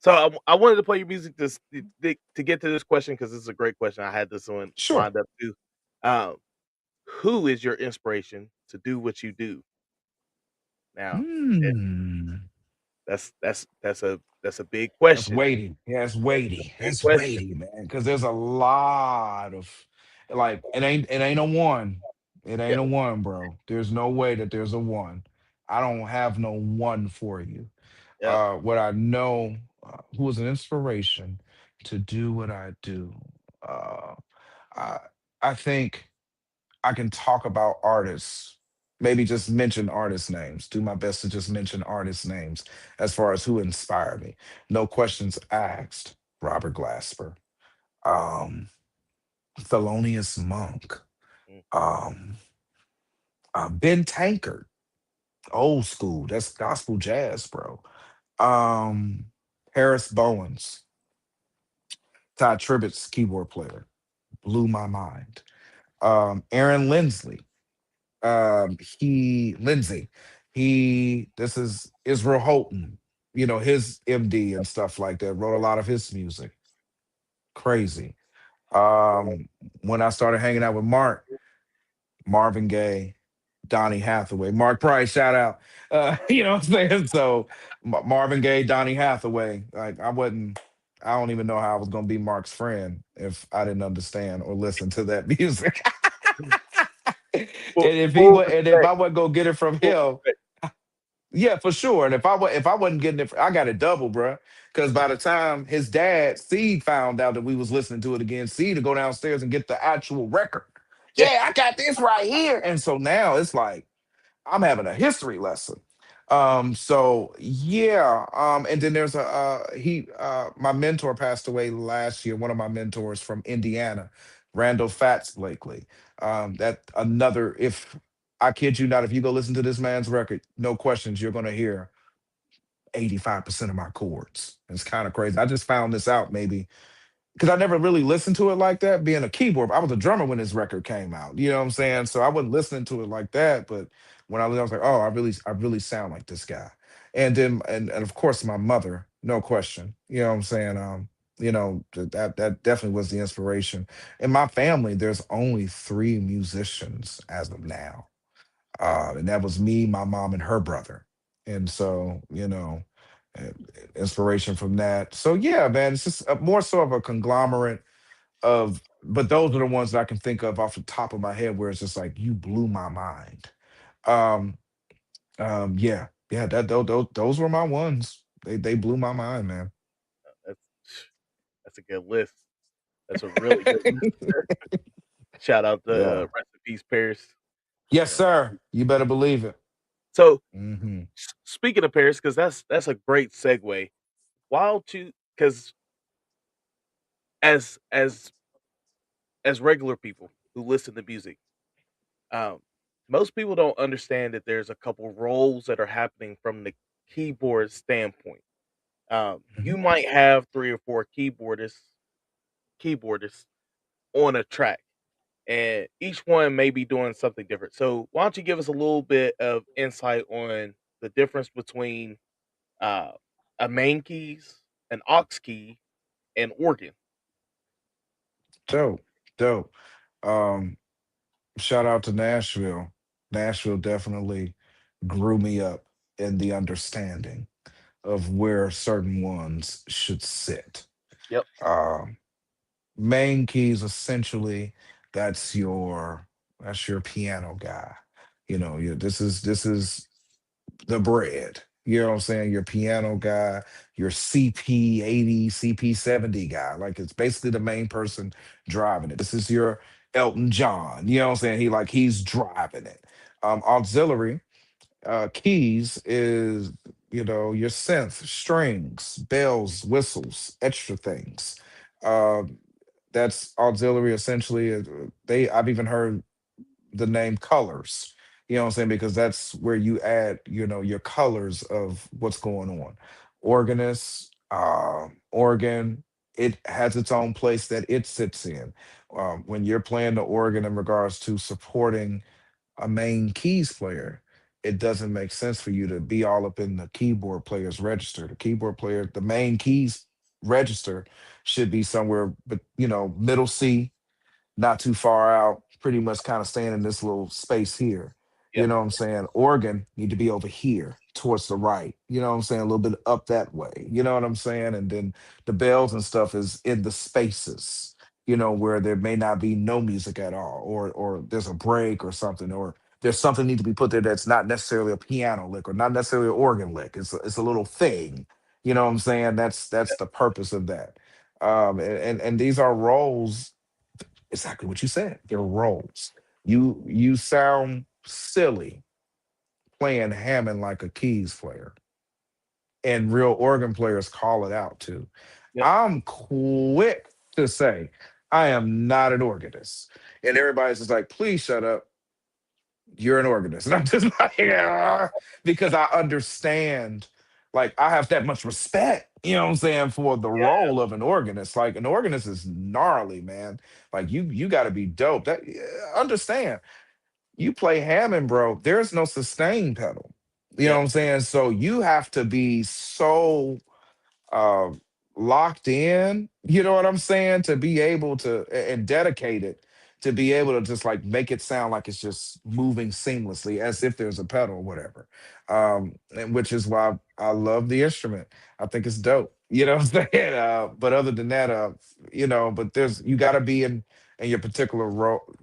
so I wanted to play your music to get to this question because this is a great question. I had this one Sure. lined up too. Um, who is your inspiration to do what you do now? Eh, Hmm. that's a big That's question. weighty. Yeah, it's That's a weighty. big That's question. weighty, man. Because there's a lot of like it ain't a one. It Yeah, ain't a one, bro. There's no way that there's a one. I don't have no one for you. yeah. What I know, who was an inspiration to do what I do. Uh, I I think I can talk about artists, maybe just mention artist names, do my best to just mention artist names as far as who inspired me. No questions asked. Robert Glasper, um, Thelonious Monk, Mm, um, Ben Tankard, old school. That's gospel jazz, bro. Um, Harris Bowens, Todd Tribbett's keyboard player, blew my mind. Aaron Lindsley, he Lindsay, this is Israel Houghton, his MD and stuff like that, wrote a lot of his music. Crazy. When I started hanging out with Marvin Gaye, Donny Hathaway, Mark Price, shout out. You know what I'm saying? So Marvin Gaye, Donny Hathaway, like I don't even know how I was gonna be Mark's friend if I didn't understand or listen to that music. mm. and Full, if he full would, and if respect. I would go get it from Full him, respect. yeah, for sure. And if I wasn't getting it, I got it double, bruh. Because by the time his dad, Seed, found out that we was listening to it again, Seed to go downstairs and get the actual record. Yeah. Yeah, I got this right here. And so now it's like I'm having a history lesson. So yeah. And then there's my mentor passed away last year, one of my mentors from Indiana, Randall Fats Blakely. That another, if I kid you not, if you go listen to this man's record, no questions, you're gonna hear 85% of my chords. It's kind of crazy. I just found this out maybe because I never really listened to it like that. Being a keyboard, I was a drummer when this record came out. You know what I'm saying? So I wasn't listening to it like that. But when I was like, oh, I really sound like this guy. And then, and of course, my mother, no question. You know what I'm saying? That definitely was the inspiration. In my family, there's only three musicians as of now, and that was me, my mom, and her brother. And so, uh, inspiration from that. So yeah, man, it's just more so of a conglomerate but those are the ones that I can think of off the top of my head where it's just like you blew my mind. Um, yeah, yeah. Those were my ones. They blew my mind, man. That's that's a good list. That's a really good list. Shout out to Yeah. rest in peace, Paris. Yes, Yeah. sir. You better believe it. So Hmm. speaking of Paris, because that's a great segue. While to because as as regular people who listen to music, um, most people don't understand that there's a couple roles that are happening from the keyboard standpoint. Hmm. You might have three or four keyboardists on a track, and each one may be doing something different. So why don't you give us a little bit of insight on the difference between uh, a main keys, an aux key, and organ? Dope, dope. Um, Shout out to Nashville. Nashville definitely grew me up in the understanding of where certain ones should sit. Yep. Um, Main keys essentially that's your piano guy. This is the bread. You know what I'm saying? Your piano guy, your CP80, CP70 guy. Like it's basically the main person driving it. This is your Elton John. You know what I'm saying? He's driving it. Auxiliary keys is your synth, strings, bells, whistles, extra things. Um, that's auxiliary essentially. They I've even heard the name colors. You know what I'm saying? Because that's where you add, your colors of what's going on. Organist, organ, it has its own place that it sits in. When you're playing the organ in regards to supporting a main keys player, it doesn't make sense for you to be all up in the keyboard player's register. The keyboard player, the main keys register should be somewhere, but middle C, not too far out, pretty much kind of staying in this little space here. You Yep. know what I'm saying? Organ need to be over here towards the right. You know what I'm saying? A little bit up that way. You know what I'm saying? And then the bells and stuff is in the spaces, where there may not be no music at all, or there's a break or something, or there's something need to be put there that's not necessarily a piano lick or not necessarily an organ lick. It's a little thing. You know what I'm saying? That's the purpose of that. And these are roles exactly what you said. They're roles. You sound silly playing Hammond like a keys player, and real organ players call it out too. Yep. I'm quick to say I am not an organist, and everybody's just like, "Please shut up. You're an organist." And I'm just like, "Yeah," because I understand. Like I have that much respect, what I'm saying, for the Yeah. role of an organist. Like an organist is gnarly, man. Like you got to be dope. That understand. You play Hammond, bro. There's no sustain pedal. You know Yep. what I'm saying? So you have to be so uh, locked in, you know what I'm saying, to be able to and dedicated to be able to just like make it sound like it's just moving seamlessly as if there's a pedal or whatever. And which is why I love the instrument. I think it's dope. You know what I'm saying? But other than that, but there's you got to be in your particular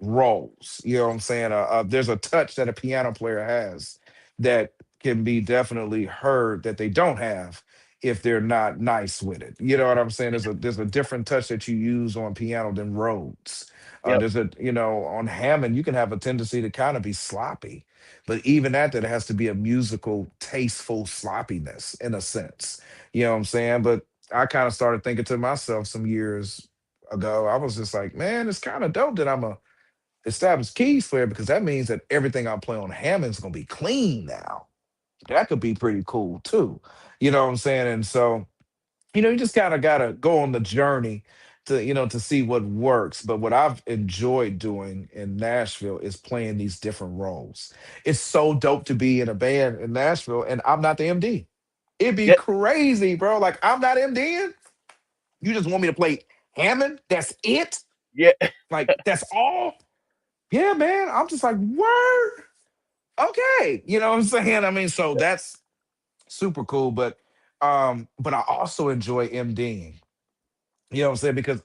roles. You know what I'm saying? There's a touch that a piano player has that can be definitely heard that they don't have if they're not nice with it. You know what I'm saying? There's a different touch that you use on piano than Rhodes. Yep. There's a on Hammond you can have a tendency to kind of be sloppy, but even at that it has to be a musical, tasteful sloppiness in a sense. You know what I'm saying? But I kind of started thinking to myself some years ago. I was just like, man, it's kind of dope that I'm a established keys player because that means that everything I play on Hammond's gonna be clean now. That could be pretty cool too. You know what I'm saying? And so, you just kind of gotta go on the journey to see what works. But what I've enjoyed doing in Nashville is playing these different roles. It's so dope to be in a band in Nashville, and I'm not the MD. It'd be Yep. crazy, bro. Like I'm not MDing. You just want me to play Hammond? That's it? Yeah. Like that's all? Yeah, man. I'm just like, word. Okay. You know what I'm saying? I mean, so that's super cool. But I also enjoy MDing. You know what I'm saying? Because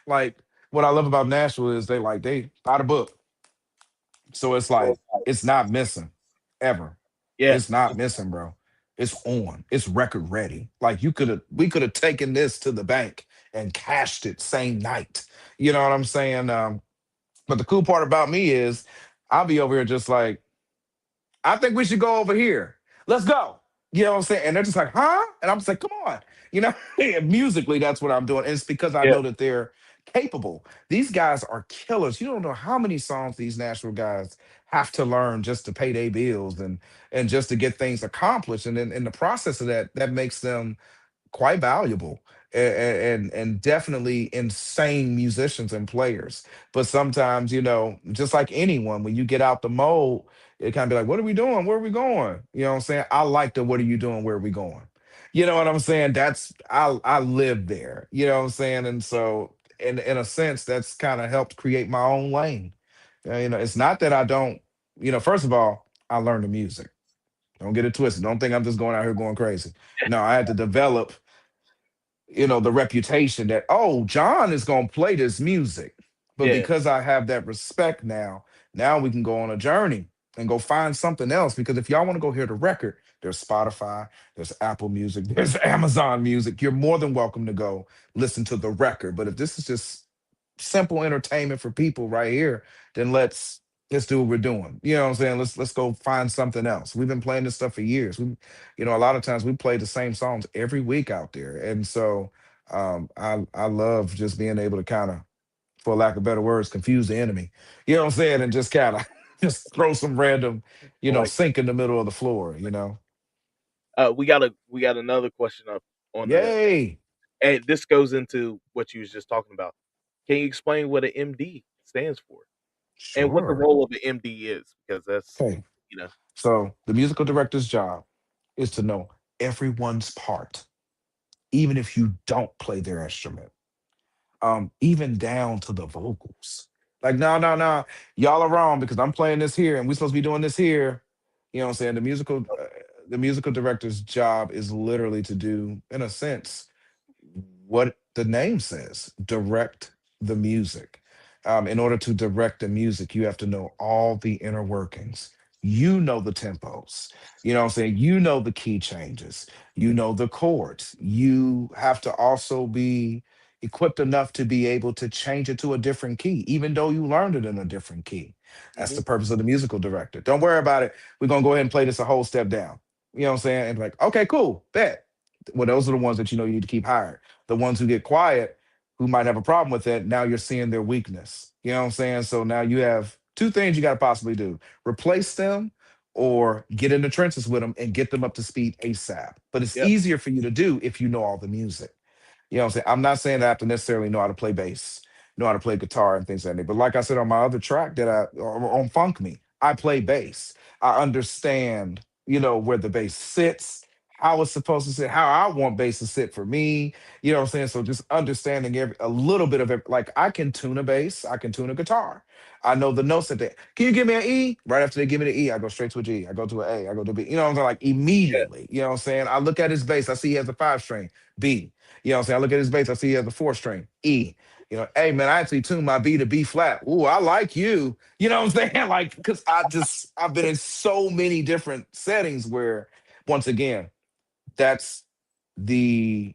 like what I love about Nashville is they by the book. So it's like it's not missing ever. Yeah. It's not missing, bro. It's on. It's record ready. Like we could have taken this to the bank and cashed it same night. You know what I'm saying? But the cool part about me is I'll be over here just like, I think we should go over here. Let's go. You know what I'm saying? And they're just like, huh? And I'm just like, come on. You know, and musically, that's what I'm doing. And it's because I Yeah. know that they're capable. These guys are killers. You don't know how many songs these Nashville guys have to learn just to pay their bills and just to get things accomplished. And then in the process of that, that makes them quite valuable and definitely insane musicians and players. But sometimes, you know, just like anyone, when you get out the mold, it kind of be like, what are we doing? Where are we going? You know what I'm saying? I like the what are you doing? Where are we going? You know what I'm saying? That's I live there. You know what I'm saying? And so in a sense, that's kind of helped create my own lane. You know, it's not that I don't, you know, first of all, I learned the music. Don't get it twisted. Don't think I'm just going out here going crazy. No, I had to develop, you know, the reputation that, oh, John is going to play this music. But Yeah. because I have that respect now we can go on a journey and go find something else. Because if y'all want to go hear the record, there's Spotify, there's Apple Music, there's Amazon Music. You're more than welcome to go listen to the record. But if this is just simple entertainment for people right here, then let's do what we're doing. You know what I'm saying? Let's go find something else. We've been playing this stuff for years. We, you know, a lot of times we play the same songs every week out there. And so I love just being able to kind of, for lack of better words, confuse the enemy. You know what I'm saying? And just kind of just throw some random, you know, Like, sink in the middle of the floor, you know. we got another question up on the, Yay. and this goes into what you was just talking about. Can you explain what an MD stands for and what the Sure. role of the MD is? Because that's, Okay. you know, So the musical director's job is to know everyone's part, even if you don't play their instrument, even down to the vocals. Like, no, no, no, y'all are wrong because I'm playing this here and we're supposed to be doing this here. You know what I'm saying? The musical director's job is literally to do, in a sense, what the name says, direct the music. In order to direct the music, you have to know all the inner workings. You know the tempos. You know what I'm saying? You know the key changes. You know the chords. You have to also be equipped enough to be able to change it to a different key, even though you learned it in a different key. That's mhm, the purpose of the musical director. Don't worry about it. We're going to go ahead and play this a whole step down. You know what I'm saying? And be like, okay, cool, bet. Well, those are the ones that you know you need to keep hired. The ones who get quiet, who might have a problem with it, now you're seeing their weakness. You know what I'm saying? So now you have two things you got to possibly do: replace them or get in the trenches with them and get them up to speed ASAP. But it's yep, easier for you to do if you know all the music. You know what I'm saying? I'm not saying that I have to necessarily know how to play bass, know how to play guitar and things like that. But like I said on my other track that on Funk Me, I play bass. I understand, you know, where the bass sits, how it's supposed to sit, how I want bass to sit for me. You know what I'm saying? So just understanding a little bit of it. Like I can tune a bass, I can tune a guitar. I know the notes that they can you give me an E? Right after they give me the E, I go straight to a G. I go to an A, I go to a B. You know what I'm saying? Like yeah, immediately. You know what I'm saying? I look at his bass, I see he has a 5 string, B. You know what I'm saying? I look at his bass, I see he has a 4 string, E. You know, hey man, I actually tuned my B to B flat. Ooh, I like you. You know what I'm saying? Like, because I've been in so many different settings where, once again, that's the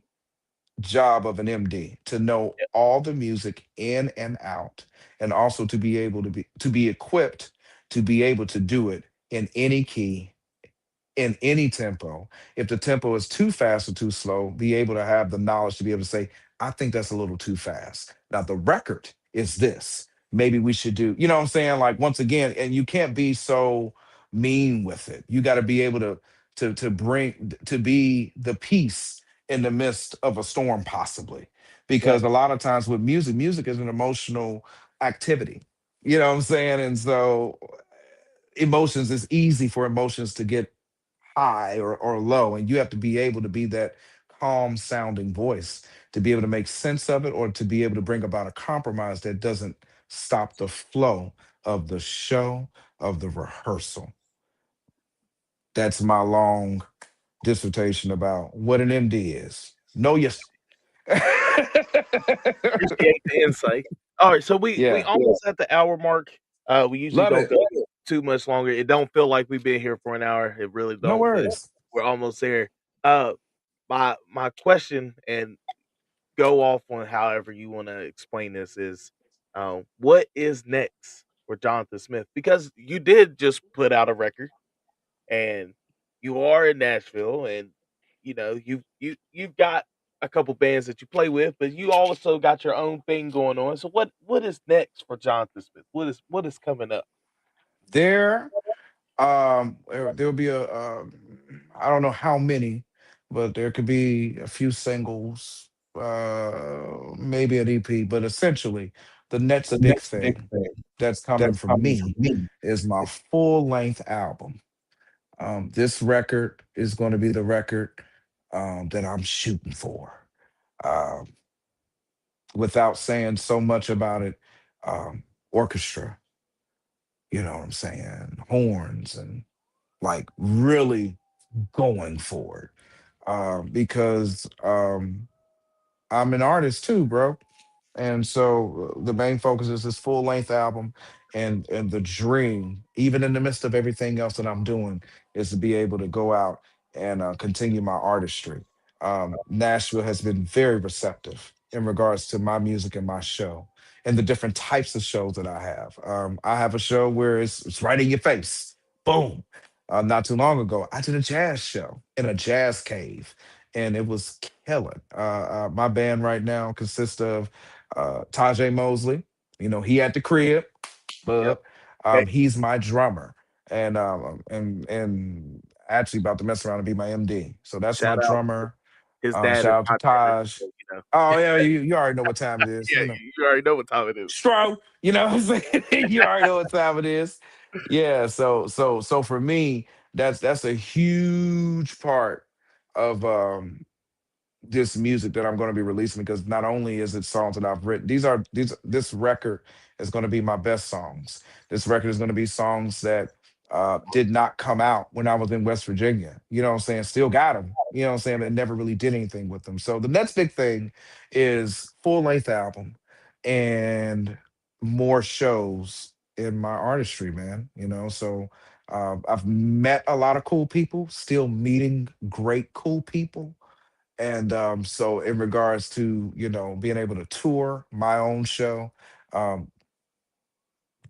job of an MD to know yeah, all the music in and out, and also to be able to be equipped to be able to do it in any key in any tempo. If the tempo is too fast or too slow, be able to have the knowledge to be able to say, I think that's a little too fast. Now, the record is this. Maybe we should do, you know what I'm saying? Like, once again, and you can't be so mean with it. You got to be able to be the peace in the midst of a storm, possibly. Because right, a lot of times with music, music is an emotional activity. You know what I'm saying? And so emotions, it's easy for emotions to get high or low, and you have to be able to be that calm sounding voice to be able to make sense of it or to be able to bring about a compromise that doesn't stop the flow of the show, of the rehearsal. That's my long dissertation about what an MD is. Know your appreciate the insight. Alright, so we yeah, almost at the hour mark. We usually love don't it. go too much longer. It don't feel like we've been here for an hour. It really No don't, but worries. we're almost there. Uh, my question, and go off on however you want to explain this, is what is next for Johnathan Smith? Because you did just put out a record, and you are in Nashville, and you've got a couple bands that you play with, but you also got your own thing going on. So what is next for Johnathan Smith? What is coming up? There, there'll be I don't know how many, but there could be a few singles, maybe an EP, but essentially, the next The big next big thing thing that's coming that's for coming for me me. is my full length album. This record is going to be the record that I'm shooting for. Um, Without saying so much about it, orchestra, you know what I'm saying, horns, and like really going for it. Because I'm an artist too, bro. And so the main focus is this full length album, and the dream, even in the midst of everything else that I'm doing, is to be able to go out and continue my artistry. Nashville has been very receptive in regards to my music and my show and the different types of shows that I have. I have a show where it's right in your face, boom. Not too long ago, I did a jazz show in a jazz cave, and it was killer. My band right now consists of Tajay Mosley. You know, he at the crib, Yep. but Hey, he's my drummer, and actually about to mess around and be my MD. So that's my shout out. drummer. His dad is Shout out to my drummer, Taj. so, you know. Oh yeah, you already know what time it is. Yeah, You know, you already know what time it is. Stro. You know what I'm saying? You already know what time it is. Yeah. So for me, that's a huge part of this music that I'm going to be releasing, because not only is it songs that I've written, this record is going to be my best songs. This record is going to be songs that did not come out when I was in West Virginia. You know what I'm saying? Still got them. You know what I'm saying? But never really did anything with them. So the next big thing is full length album and more shows in my artistry, man. You know, so I've met a lot of cool people, still meeting great cool people, and so in regards to, being able to tour my own show, um,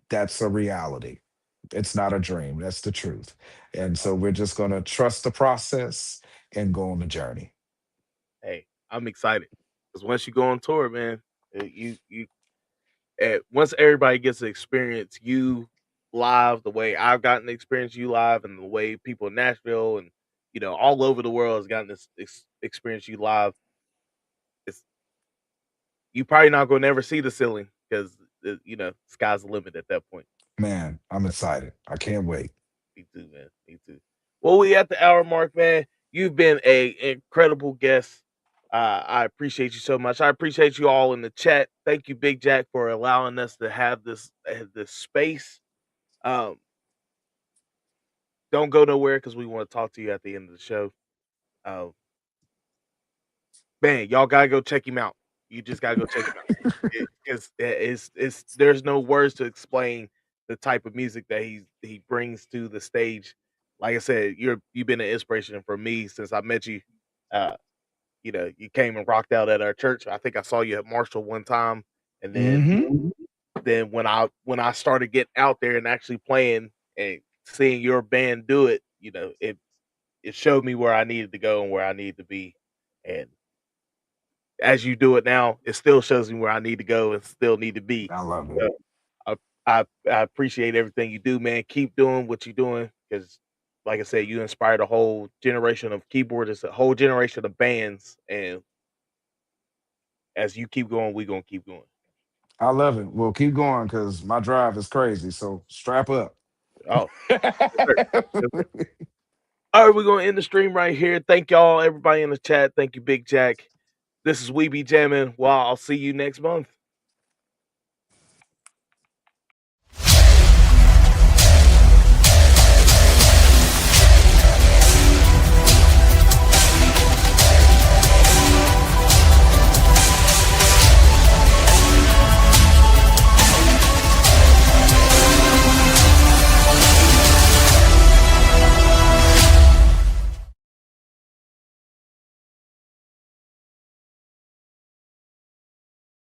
that's a reality. It's not a dream. That's the truth. And Oh, so we're just going to trust the process and go on the journey. hey, I'm excited because once you go on tour, man, once everybody gets to experience you live, the way I've gotten to experience you live, and the way people in Nashville and all over the world has gotten this experience you live, it's you probably not gonna never see the ceiling because sky's the limit at that point. Man, I'm excited. I can't wait. Me too, man. Me too. Well, we at the hour mark, man. You've been a incredible guest. I appreciate you so much. I appreciate you all in the chat. Thank you, Big Jack, for allowing us to have this space. Um, don't go nowhere because we want to talk to you at the end of the show. Uh, man, y'all gotta go check him out. You just gotta go check him out. It's there's no words to explain the type of music that he brings to the stage. Like I said, you've been an inspiration for me since I met you. Uh, you came and rocked out at our church. I think I saw you at Marshall one time, and Hmm. then when I started getting out there and actually playing and seeing your band do it, it showed me where I needed to go and where I needed to be. And as you do it now, it still shows me where I need to go and still need to be. I love it. So I I appreciate everything you do, man. Keep doing what you're doing because, like I said, you inspired a whole generation of keyboardists, a whole generation of bands, and as you keep going, we gonna keep going. I love it. Well, keep going because my drive is crazy. So strap up. Oh, yes, sir. Yes, sir. All right, we're gonna end the stream right here. Thank y'all, everybody in the chat. Thank you, Big Jack. This is We Be Jammin'. Well, I'll see you next month.